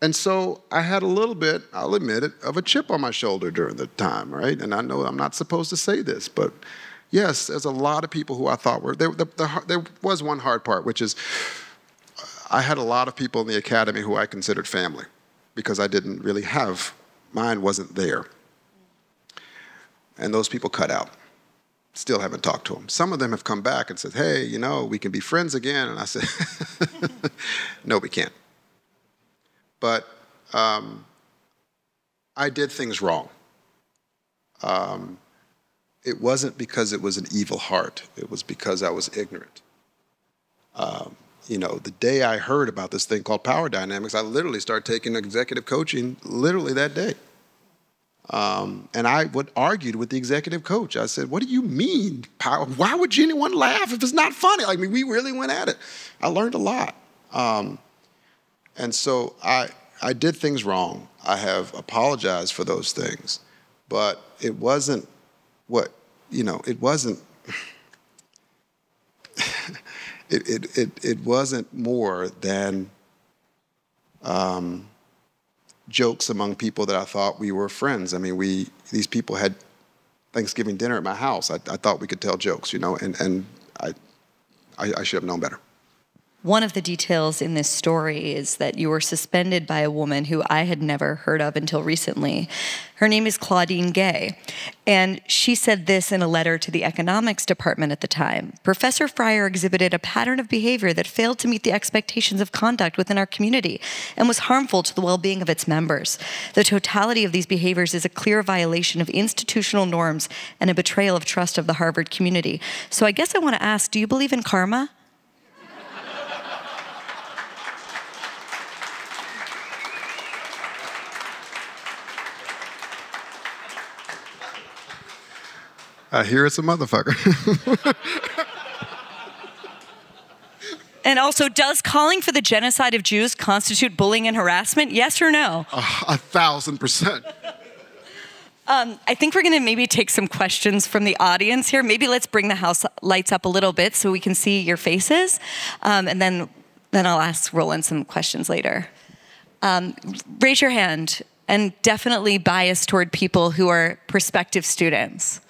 And so I had a little bit, I'll admit it, of a chip on my shoulder during the time, right? And I know I'm not supposed to say this, but yes, there's a lot of people who I thought were, there was one hard part, which is I had a lot of people in the academy who I considered family because I didn't really have, mine wasn't there. And those people cut out. Still haven't talked to them. Some of them have come back and said, hey, you know, we can be friends again. And I said, no, we can't. But I did things wrong. It wasn't because it was an evil heart. It was because I was ignorant. You know, the day I heard about this thing called power dynamics, I literally started taking executive coaching literally that day. And I argued with the executive coach. I said, what do you mean power? Why would anyone laugh if it's not funny? Like, I mean, we really went at it. I learned a lot. And so I did things wrong. I have apologized for those things. But it wasn't what, you know, it wasn't, it wasn't more than jokes among people that I thought we were friends. I mean, these people had Thanksgiving dinner at my house. I thought we could tell jokes, you know, and I should have known better. One of the details in this story is that you were suspended by a woman who I had never heard of until recently. Her name is Claudine Gay, and she said this in a letter to the economics department at the time. Professor Fryer exhibited a pattern of behavior that failed to meet the expectations of conduct within our community and was harmful to the well-being of its members. The totality of these behaviors is a clear violation of institutional norms and a betrayal of trust of the Harvard community. So I guess I want to ask, do you believe in karma? I hear it's a motherfucker. And also, does calling for the genocide of Jews constitute bullying and harassment? Yes or no? 1,000%. I think we're going to maybe take some questions from the audience here. Maybe let's bring the house lights up a little bit so we can see your faces. And then I'll ask Roland some questions later. Raise your hand, and definitely biased toward people who are prospective students.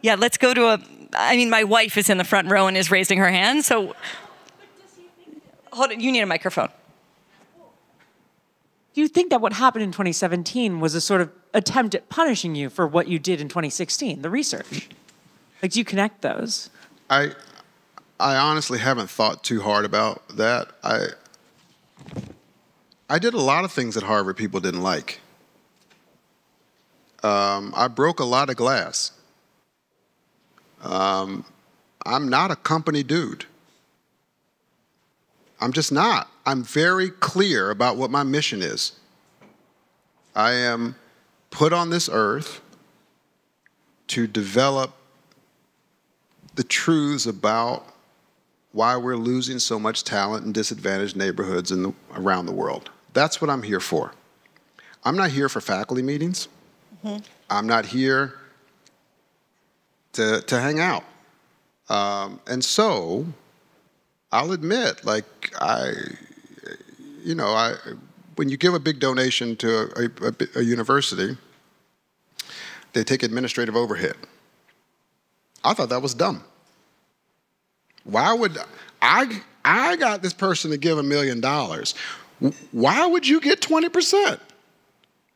Yeah, let's go to my wife is in the front row and is raising her hand, so. Hold on, you need a microphone. Do you think that what happened in 2017 was a sort of attempt at punishing you for what you did in 2016, the research? Like, do you connect those? I honestly haven't thought too hard about that. I did a lot of things that Harvard people didn't like. I broke a lot of glass. I'm not a company dude. I'm just not. I'm very clear about what my mission is. I am put on this earth to develop the truths about why we're losing so much talent in disadvantaged neighborhoods around the world. That's what I'm here for. I'm not here for faculty meetings. Mm-hmm. I'm not here to hang out. And so I'll admit, like, when you give a big donation to a university, they take administrative overhead. I thought that was dumb. Why would I got this person to give $1 million. Why would you get 20%?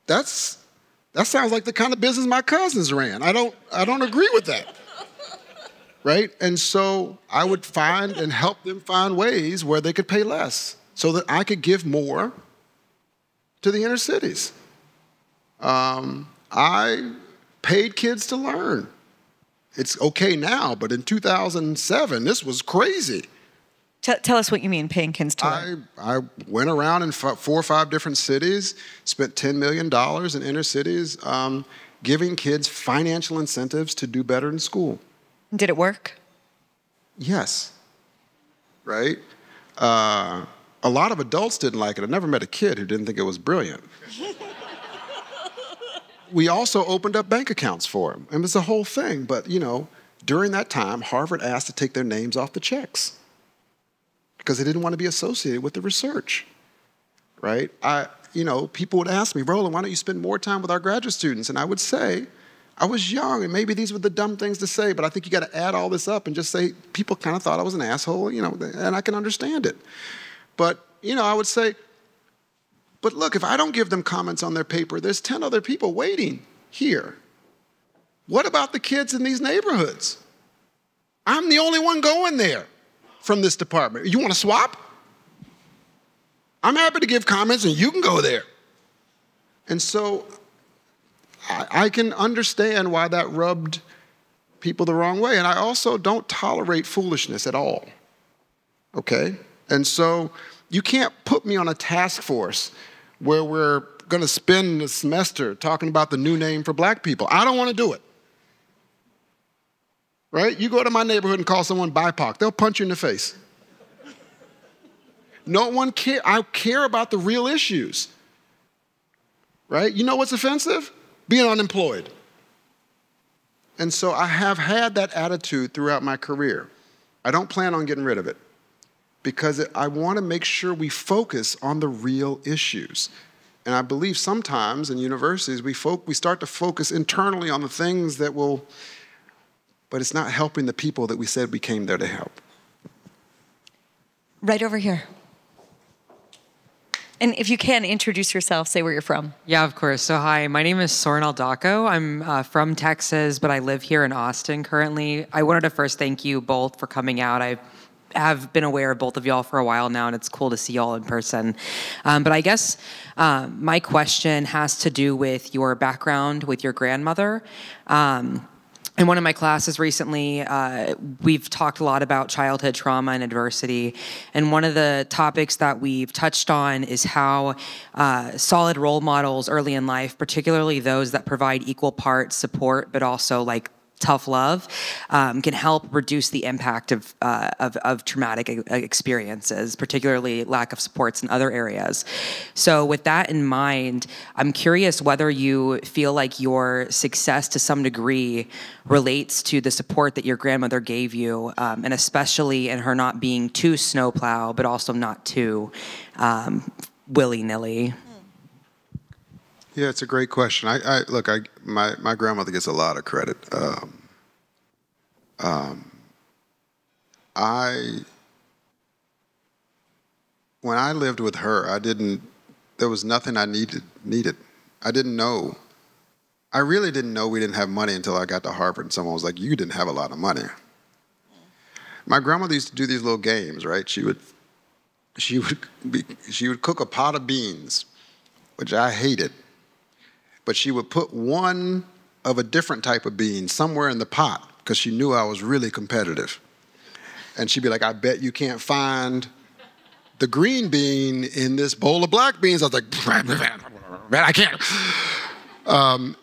That sounds like the kind of business my cousins ran. I don't agree with that. Right? And so I would find and help them find ways where they could pay less so that I could give more to the inner cities. I paid kids to learn. It's okay now, but in 2007, this was crazy. Tell us what you mean, paying kids to learn. I went around in 4 or 5 different cities, spent $10 million in inner cities, giving kids financial incentives to do better in school. Did it work? Yes. Right? A lot of adults didn't like it. I never met a kid who didn't think it was brilliant. We also opened up bank accounts for them. It was the whole thing. But, during that time, Harvard asked to take their names off the checks because they didn't want to be associated with the research, right? People would ask me, Roland, why don't you spend more time with our graduate students? And I would say, I was young, and maybe these were the dumb things to say, but I think you got to add all this up and just say, people kind of thought I was an asshole, and I can understand it. But, I would say, but look, if I don't give them comments on their paper, there's 10 other people waiting here. What about the kids in these neighborhoods? I'm the only one going there from this department. You want to swap? I'm happy to give comments and you can go there. And so I can understand why that rubbed people the wrong way. And I also don't tolerate foolishness at all. Okay? And so you can't put me on a task force where we're going to spend the semester talking about the new name for black people. I don't want to do it. Right? You go to my neighborhood and call someone BIPOC, they'll punch you in the face. No one cares. I care about the real issues. Right? You know what's offensive? Being unemployed. And so I have had that attitude throughout my career. I don't plan on getting rid of it because I want to make sure we focus on the real issues. And I believe sometimes in universities we start to focus internally on the things that will, but it's not helping the people that we said we came there to help. Right over here. And if you can, introduce yourself, say where you're from. Yeah, of course. So hi, my name is Soren Aldacco. I'm from Texas, but I live here in Austin currently. I wanted to first thank you both for coming out. I have been aware of both of y'all for a while now, and it's cool to see y'all in person. But I guess my question has to do with your background with your grandmother. In one of my classes recently, we've talked a lot about childhood trauma and adversity. And one of the topics that we've touched on is how solid role models early in life, particularly those that provide equal parts support, but also like tough love, can help reduce the impact of traumatic experiences, particularly lack of supports in other areas. So with that in mind, I'm curious whether you feel like your success to some degree relates to the support that your grandmother gave you, and especially in her not being too snowplow, but also not too willy-nilly. Yeah, it's a great question. My grandmother gets a lot of credit. When I lived with her, there was nothing I needed. I didn't know. I really didn't know we didn't have money until I got to Harvard and someone was like, you didn't have a lot of money. My grandmother used to do these little games, right? She would cook a pot of beans, which I hated. But she would put one of a different type of bean somewhere in the pot because she knew I was really competitive. And she'd be like, I bet you can't find the green bean in this bowl of black beans. I was like, man, I can't.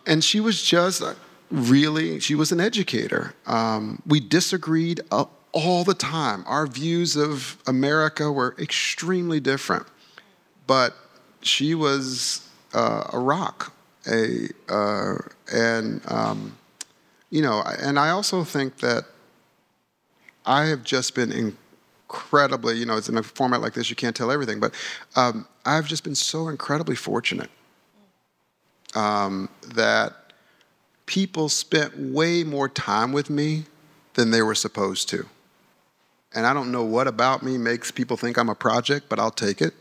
And she was just she was an educator. We disagreed all the time. Our views of America were extremely different. But she was a rock. and I also think that I have just been incredibly, it's in a format like this, you can't tell everything, but I've just been so incredibly fortunate that people spent way more time with me than they were supposed to. And I don't know what about me makes people think I'm a project, but I'll take it.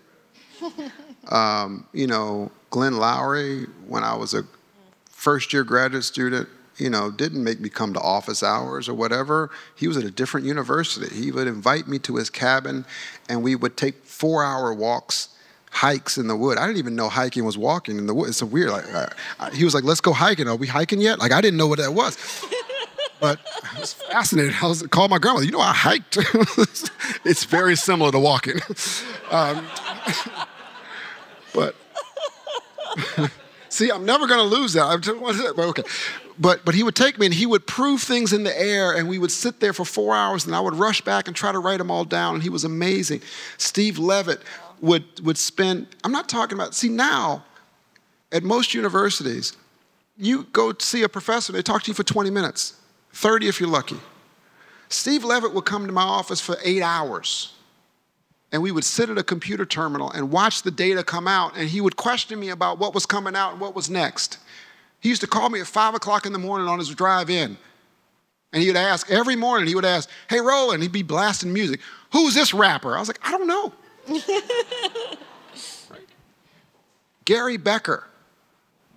Glenn Lowry, when I was a first-year graduate student, didn't make me come to office hours or whatever. He was at a different university. He would invite me to his cabin, and we would take 4-hour walks, hikes in the wood. I didn't even know hiking was walking in the woods. It's so weird. He was like, let's go hiking. Are we hiking yet? I didn't know what that was. But I was fascinated. I called my grandmother, I hiked. It's very similar to walking. But see, I'm never going to lose that. Okay. But he would take me and he would prove things in the air, and we would sit there for 4 hours, and I would rush back and try to write them all down, and he was amazing. Steve Levitt would spend, I'm not talking about, see now, at most universities, you go see a professor, they talk to you for 20 minutes, 30 if you're lucky. Steve Levitt would come to my office for 8 hours. And we would sit at a computer terminal and watch the data come out, and he would question me about what was coming out and what was next. He used to call me at 5 o'clock in the morning on his drive in. And he would ask, every morning, hey, Roland, he'd be blasting music. Who's this rapper? I was like, I don't know. Right? Gary Becker,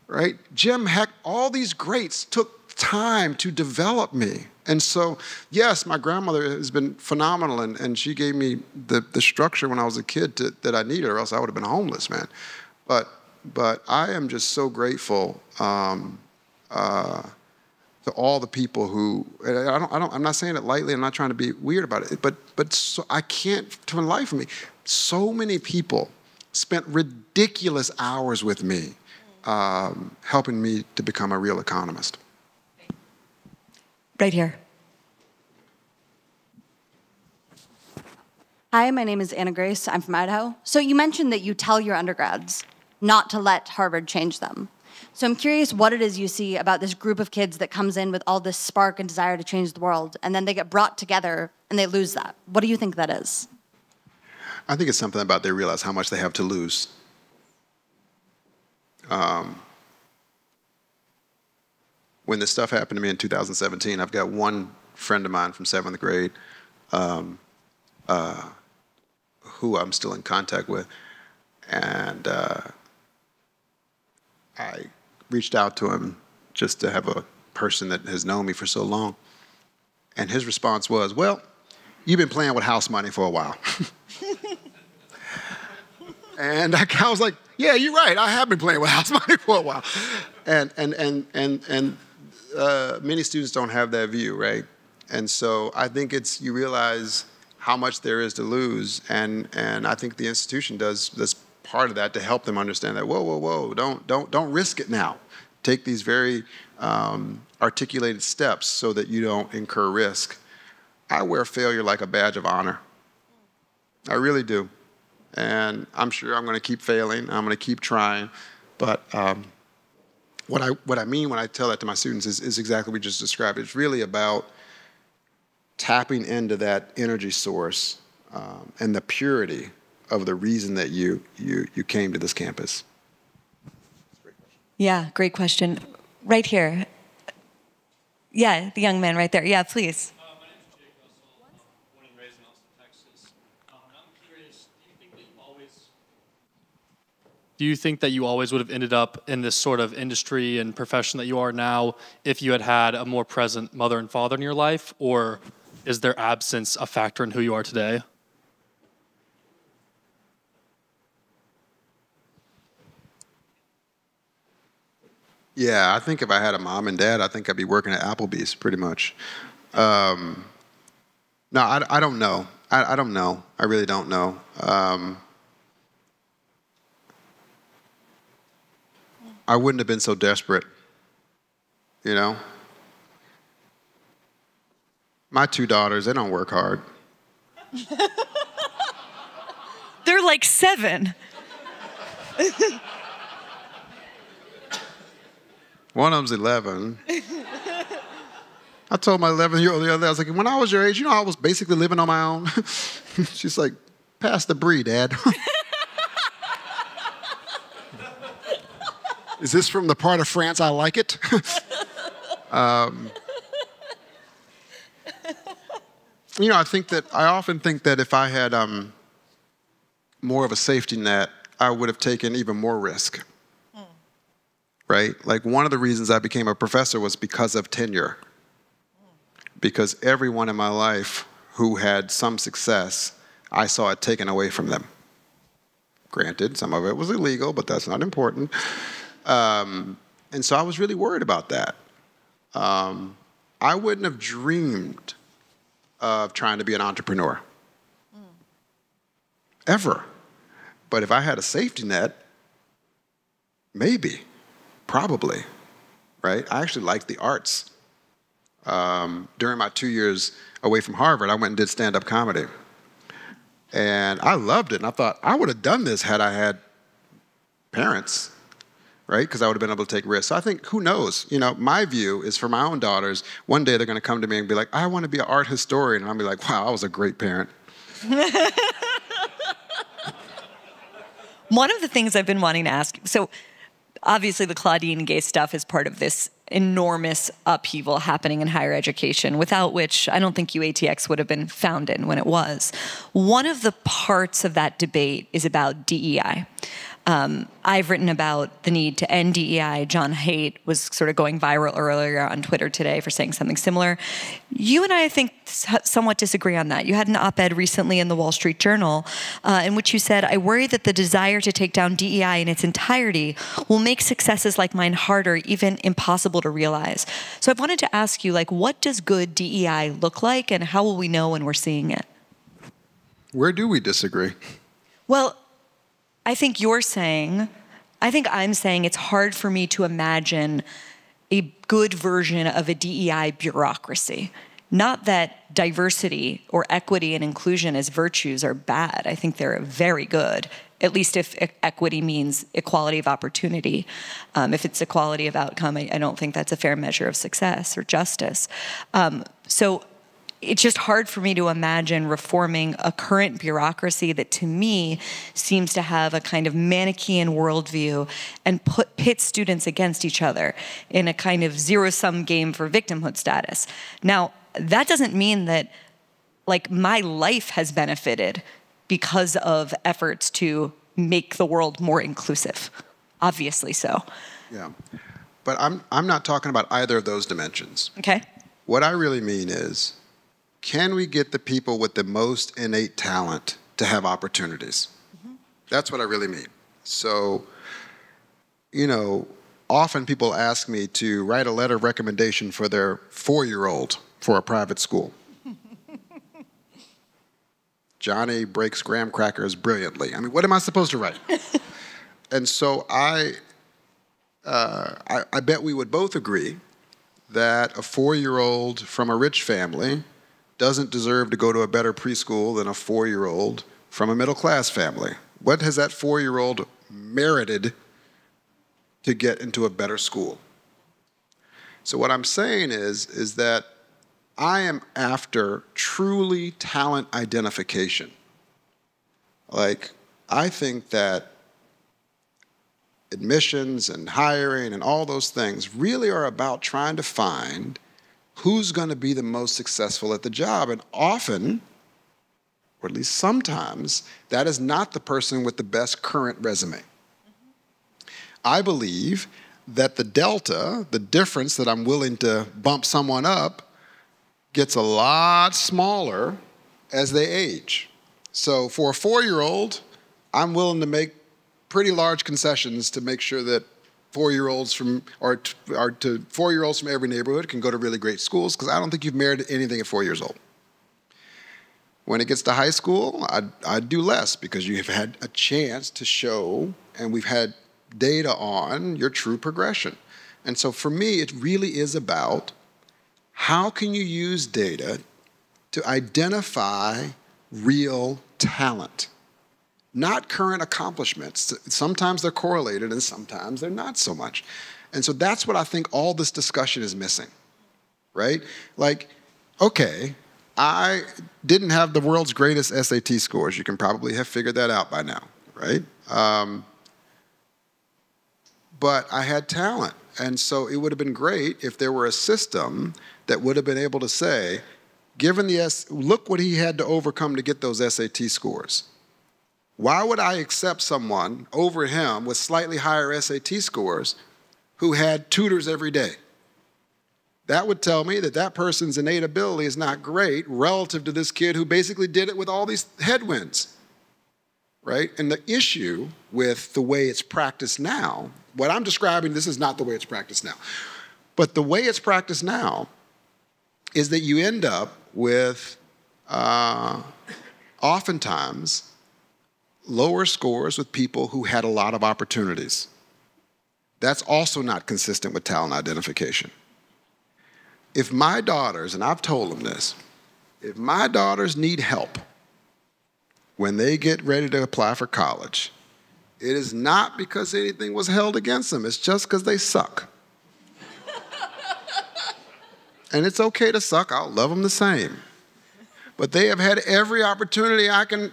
right? Jim Heck, all these greats took time to develop me. And so, yes, my grandmother has been phenomenal, and she gave me the structure when I was a kid that I needed, or else I would have been homeless, man. But I am just so grateful to all the people who, I'm not saying it lightly, I'm not trying to be weird about it, but so I can't, for the life of me, so many people spent ridiculous hours with me helping me to become a real economist. Right here. Hi, my name is Anna Grace. I'm from Idaho. So you mentioned that you tell your undergrads not to let Harvard change them. So I'm curious what it is you see about this group of kids that comes in with all this spark and desire to change the world, and then they get brought together and they lose that. What do you think that is? I think it's something about they realize how much they have to lose. When this stuff happened to me in 2017, I've got one friend of mine from 7th grade who I'm still in contact with. And I reached out to him just to have a person that has known me for so long. And his response was, well, you've been playing with house money for a while. And I was like, yeah, you're right. I have been playing with house money for a while. And many students don't have that view, right? And so I think you realize how much there is to lose, and I think the institution does this part of that to help them understand that, whoa, don't risk it now. Take these very articulated steps so that you don't incur risk. I wear failure like a badge of honor. I really do. And I'm sure I'm going to keep failing. I'm going to keep trying. But what I mean when I tell that to my students is exactly what we just described. It's really about tapping into that energy source and the purity of the reason that you came to this campus. Yeah, great question. Right here. Yeah, the young man right there. Yeah, please. My name is Jake Russell, born and raised in Austin, Texas. I'm curious, do you think that you always would have ended up in this sort of industry and profession that you are now if you had had a more present mother and father in your life, or is their absence a factor in who you are today? Yeah, I think if I had a mom and dad, I think I'd be working at Applebee's pretty much. No, I don't know. I don't know. I really don't know. I wouldn't have been so desperate, you know? My 2 daughters, they don't work hard. They're like 7. One of them's 11. I told my 11-year-old the other day, I was like, when I was your age, I was basically living on my own. She's like, pass the brie, Dad. Is this from the part of France I like it? I often think that if I had more of a safety net, I would have taken even more risk. Right? Like one of the reasons I became a professor was because of tenure. Because everyone in my life who had some success, I saw it taken away from them. Granted, some of it was illegal, but that's not important. And so I was really worried about that. I wouldn't have dreamed of trying to be an entrepreneur. Ever. But if I had a safety net, maybe, probably, right? I actually liked the arts. During my 2 years away from Harvard, I went and did stand-up comedy. And I loved it. And I thought, I would have done this had I had parents, right? Because I would have been able to take risks. So I think, who knows? My view is for my own daughters, one day they're going to come to me and be like, I want to be an art historian. And I'll be like, wow, I was a great parent. One of the things I've been wanting to ask, so obviously the Claudine Gay stuff is part of this enormous upheaval happening in higher education, without which I don't think UATX would have been founded when it was. One of the parts of that debate is about DEI. I've written about the need to end DEI. John Haidt was sort of going viral earlier on Twitter today for saying something similar. You and I think, somewhat disagree on that. You had an op-ed recently in the Wall Street Journal in which you said, I worry that the desire to take down DEI in its entirety will make successes like mine harder, even impossible to realize. So I wanted to ask you, what does good DEI look like, and how will we know when we're seeing it? Where do we disagree? Well, I think I'm saying it's hard for me to imagine a good version of a DEI bureaucracy. Not that diversity or equity and inclusion as virtues are bad. I think they're very good, at least if equity means equality of opportunity. If it's equality of outcome, I don't think that's a fair measure of success or justice. So it's just hard for me to imagine reforming a current bureaucracy that, to me, seems to have a kind of Manichaean worldview and pit students against each other in a kind of zero-sum game for victimhood status. Now, that doesn't mean that, my life has benefited because of efforts to make the world more inclusive. Obviously so. Yeah. But I'm not talking about either of those dimensions. Okay. What I really mean is, can we get the people with the most innate talent to have opportunities? Mm-hmm. That's what I really mean. So, often people ask me to write a letter of recommendation for their 4-year-old for a private school. Johnny breaks graham crackers brilliantly. I mean, what am I supposed to write? And so I bet we would both agree that a 4-year-old from a rich family doesn't deserve to go to a better preschool than a 4-year-old from a middle-class family. What has that 4-year-old merited to get into a better school? So what I'm saying is that I am after truly talent identification. I think that admissions and hiring and all those things really are about trying to find who's going to be the most successful at the job. And often, or at least sometimes, that is not the person with the best current resume. I believe that the delta, the difference that I'm willing to bump someone up, gets a lot smaller as they age. So for a 4-year-old, I'm willing to make pretty large concessions to make sure that 4-year-olds from every neighborhood can go to really great schools, because I don't think you've merited anything at 4 years old. When it gets to high school, I'd do less, because you have had a chance to show, and we've had data on your true progression. And so for me, it really is about how can you use data to identify real talent, not current accomplishments. Sometimes they're correlated and sometimes they're not so much. And so that's what I think all this discussion is missing. right? Like, okay, I didn't have the world's greatest SAT scores. You can probably have figured that out by now, right? But I had talent. And so it would have been great if there were a system that would have been able to say, given look what he had to overcome to get those SAT scores. Why would I accept someone over him with slightly higher SAT scores who had tutors every day? That would tell me that that person's innate ability is not great relative to this kid who basically did it with all these headwinds, right? And the issue with the way it's practiced now, what I'm describing, this is not the way it's practiced now, but the way it's practiced now is that you end up with oftentimes lower scores with people who had a lot of opportunities. That's also not consistent with talent identification. If my daughters, and I've told them this, if my daughters need help when they get ready to apply for college, it is not because anything was held against them. It's just because they suck. And it's okay to suck. I'll love them the same. But they have had every opportunity I can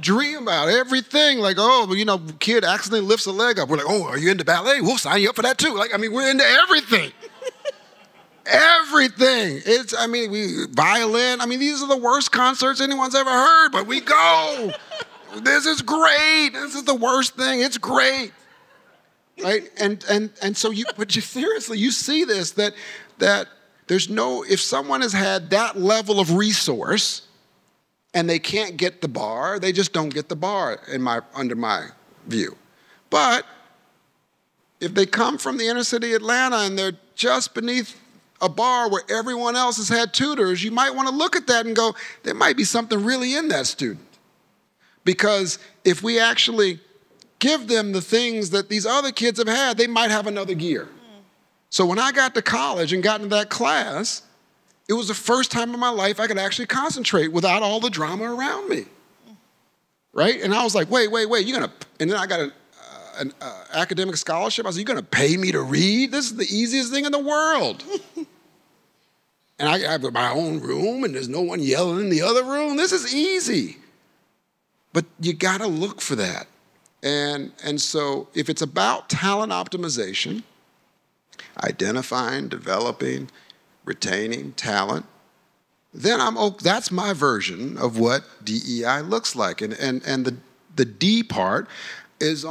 dream about, everything. Like, oh, you know, kid accidentally lifts a leg up. We're like, oh, are you into ballet? We'll sign you up for that too. Like, I mean, we're into everything. Everything. Violin. I mean, these are the worst concerts anyone's ever heard, but we go. This is great. This is the worst thing. It's great. Right? And so seriously, you see this, that there's no, if someone has had that level of resource and they can't get the bar, they just don't get the bar under my view. But if they come from the inner city Atlanta and they're just beneath a bar where everyone else has had tutors, you might want to look at that and go, there might be something really in that student. Because if we actually give them the things that these other kids have had, they might have another gear. So when I got to college and got into that class, it was the first time in my life I could actually concentrate without all the drama around me. Right? And I was like, wait, and then I got an academic scholarship. I was like, you're gonna pay me to read? This is the easiest thing in the world. And I have my own room and there's no one yelling in the other room. This is easy. But you gotta look for that. And so if it's about talent optimization, identifying, developing, retaining talent, then that's my version of what DEI looks like. And the D part is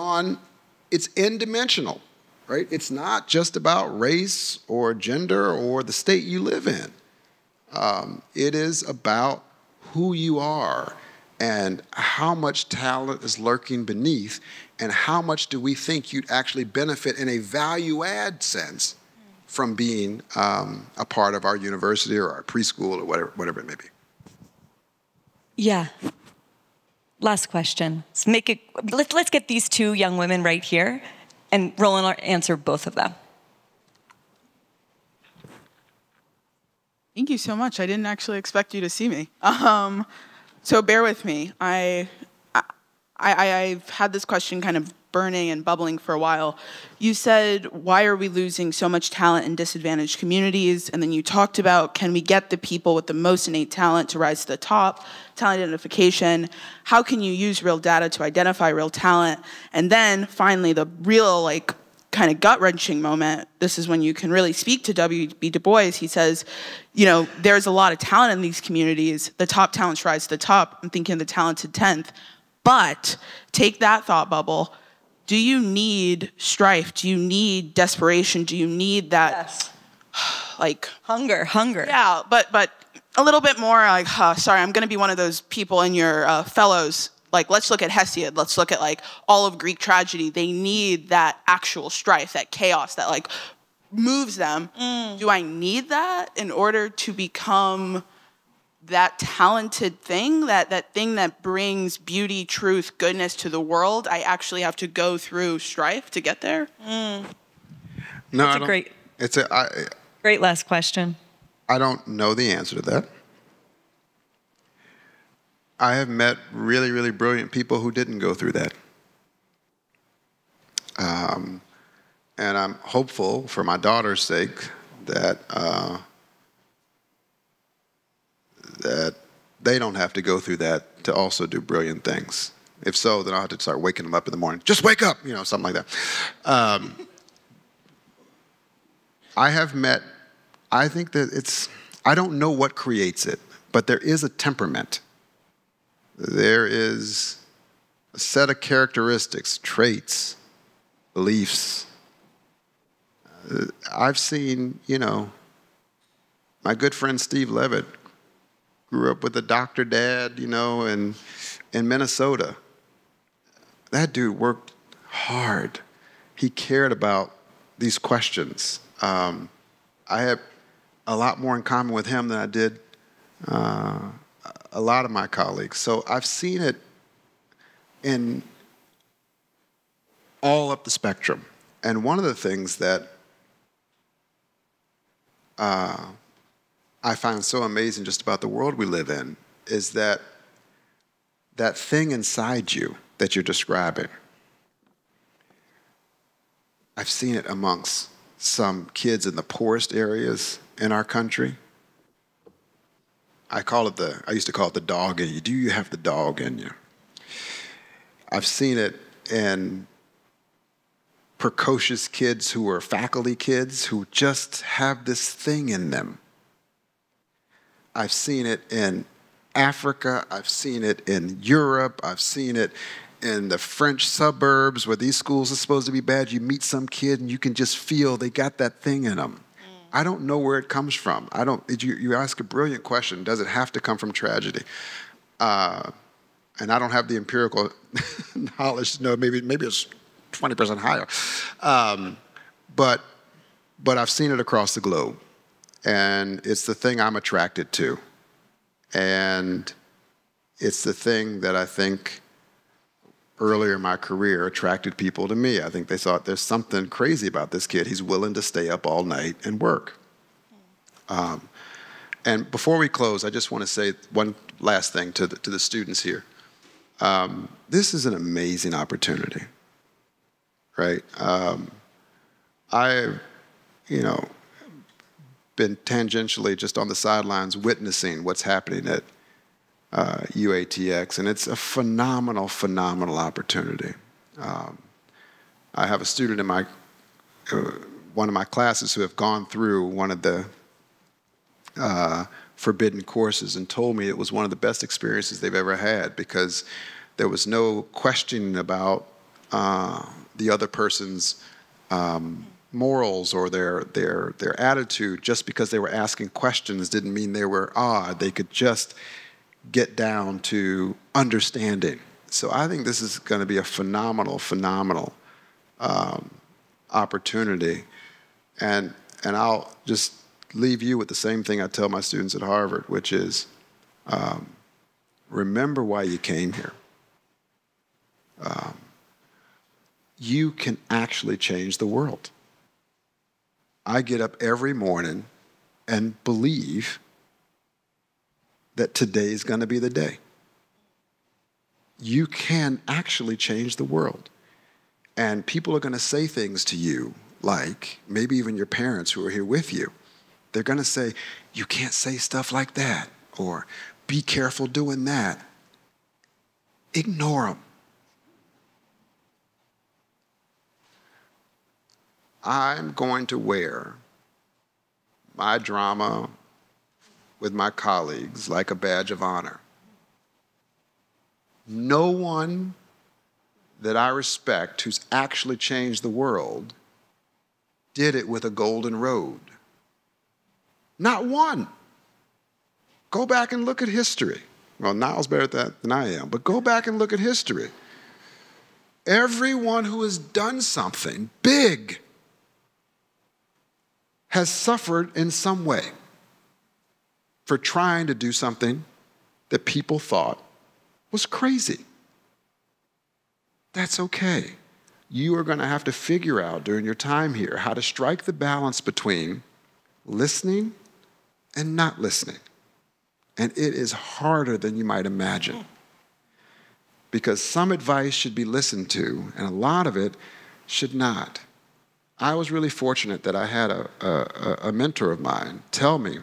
it's n-dimensional, right? It's not just about race or gender or the state you live in. It is about who you are and how much talent is lurking beneath, and how much do we think you'd actually benefit in a value-add sense from being a part of our university or our preschool or whatever it may be. Yeah. Last question. Let's get these two young women right here, and Roland will answer both of them. Thank you so much. I didn't actually expect you to see me. So bear with me. I've had this question kind of burning and bubbling for a while. You said, why are we losing so much talent in disadvantaged communities? And then you talked about, can we get the people with the most innate talent to rise to the top? Talent identification. How can you use real data to identify real talent? And then finally, the real kind of gut-wrenching moment, this is when you can really speak to W.B. Du Bois. He says, there's a lot of talent in these communities. The top talents rise to the top. I'm thinking of the talented 10th. But take that thought bubble. Do you need strife? Do you need desperation? Do you need that, yes. Hunger? Yeah, but a little bit more sorry, I'm going to be one of those people in your fellows. Let's look at Hesiod. Let's look at all of Greek tragedy. They need that actual strife, that chaos, that moves them. Do I need that in order to become that talented thing, that thing that brings beauty, truth, goodness to the world? I actually have to go through strife to get there? No, That's great last question. I don't know the answer to that. I have met really, really brilliant people who didn't go through that. And I'm hopeful, for my daughter's sake, that that they don't have to go through that to also do brilliant things. If so, then I'll have to start waking them up in the morning. Just wake up, something like that. I have met, I think that I don't know what creates it, but there is a temperament. There is a set of characteristics, traits, beliefs. I've seen, my good friend Steve Levitt grew up with a doctor dad, in Minnesota. That dude worked hard. He cared about these questions. I had a lot more in common with him than I did a lot of my colleagues. So I've seen it in all up the spectrum. And one of the things that I find so amazing just about the world we live in is that thing inside you that you're describing. I've seen it amongst some kids in the poorest areas in our country. I used to call it the dog in you. Do you have the dog in you? I've seen it in precocious kids who are faculty kids who just have this thing in them. I've seen it in Africa. I've seen it in Europe. I've seen it in the French suburbs where these schools are supposed to be bad. You meet some kid and you can just feel they got that thing in them. I don't know where it comes from. You ask a brilliant question. Does it have to come from tragedy? And I don't have the empirical knowledge to know. Maybe it's 20% higher. But I've seen it across the globe. And it's the thing I'm attracted to. And it's the thing that I think earlier in my career attracted people to me. I think they thought there's something crazy about this kid. He's willing to stay up all night and work. And before we close, I just want to say one last thing to the students here. This is an amazing opportunity, right? I've, been tangentially just on the sidelines witnessing what's happening at UATX, and it's a phenomenal, phenomenal opportunity. I have a student in one of my classes who have gone through one of the forbidden courses and told me it was one of the best experiences they've ever had because there was no questioning about the other person's morals or their attitude. Just because they were asking questions didn't mean they were odd. They could just get down to understanding. So I think this is going to be a phenomenal, phenomenal opportunity. And I'll just leave you with the same thing I tell my students at Harvard, which is remember why you came here. You can actually change the world. I get up every morning and believe that today is going to be the day. You can actually change the world. And people are going to say things to you like, maybe even your parents who are here with you, they're going to say, you can't say stuff like that, or be careful doing that. Ignore them. I'm going to wear my drama with my colleagues like a badge of honor. No one that I respect who's actually changed the world did it with a golden road. Not one. Go back and look at history. Well, Niall's better at that than I am, but go back and look at history. Everyone who has done something big has suffered in some way for trying to do something that people thought was crazy. That's okay. You are going to have to figure out during your time here how to strike the balance between listening and not listening. And it is harder than you might imagine. Because some advice should be listened to, and a lot of it should not. I was really fortunate that I had a mentor of mine tell me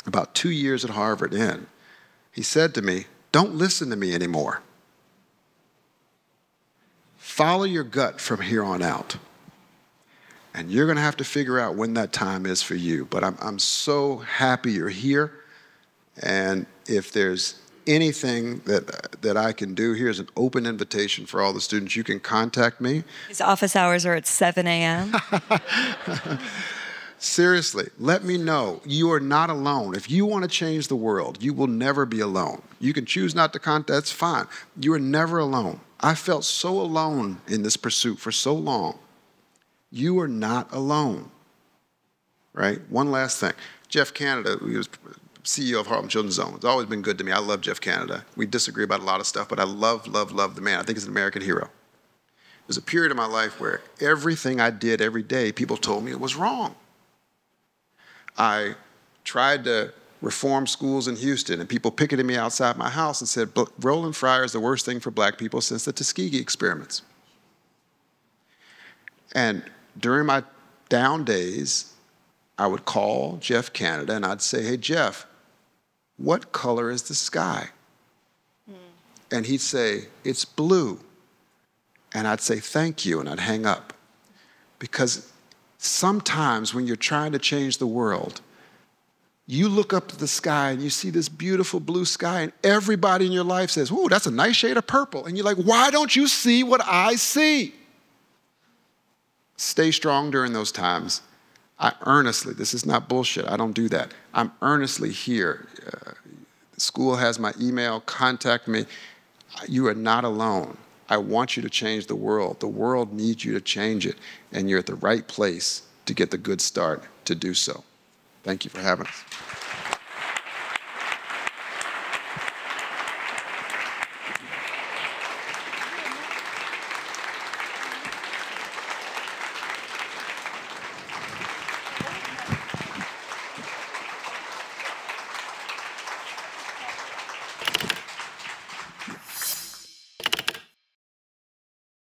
about 2 years at Harvard in, he said to me, "Don't listen to me anymore. Follow your gut from here on out. And you're going to have to figure out when that time is for you. But I'm so happy you're here. And if there's anything that I can do, here's an open invitation for all the students. You can contact me." His office hours are at 7 a.m. Seriously, let me know. You are not alone. If you want to change the world, you will never be alone. You can choose not to contact, that's fine. You are never alone. I felt so alone in this pursuit for so long. You are not alone, right? One last thing. Jeff Canada, he was CEO of Harlem Children's Zone. It's always been good to me. I love Jeff Canada. We disagree about a lot of stuff, but I love the man. I think he's an American hero. There's a period of my life where everything I did every day, people told me it was wrong. I tried to reform schools in Houston, and people picketed me outside my house and said, "Roland Fryer is the worst thing for black people since the Tuskegee experiments." And during my down days, I would call Jeff Canada and I'd say, "Hey, Jeff, what color is the sky?" And he'd say, "It's blue." And I'd say, "Thank you," and I'd hang up. Because sometimes when you're trying to change the world, you look up to the sky and you see this beautiful blue sky, and everybody in your life says, "Ooh, that's a nice shade of purple." And you're like, "Why don't you see what I see?" Stay strong during those times. I earnestly, this is not bullshit, I don't do that. I'm earnestly here. The school has my email, contact me. You are not alone. I want you to change the world. The world needs you to change it, and you're at the right place to get the good start to do so. Thank you for having us.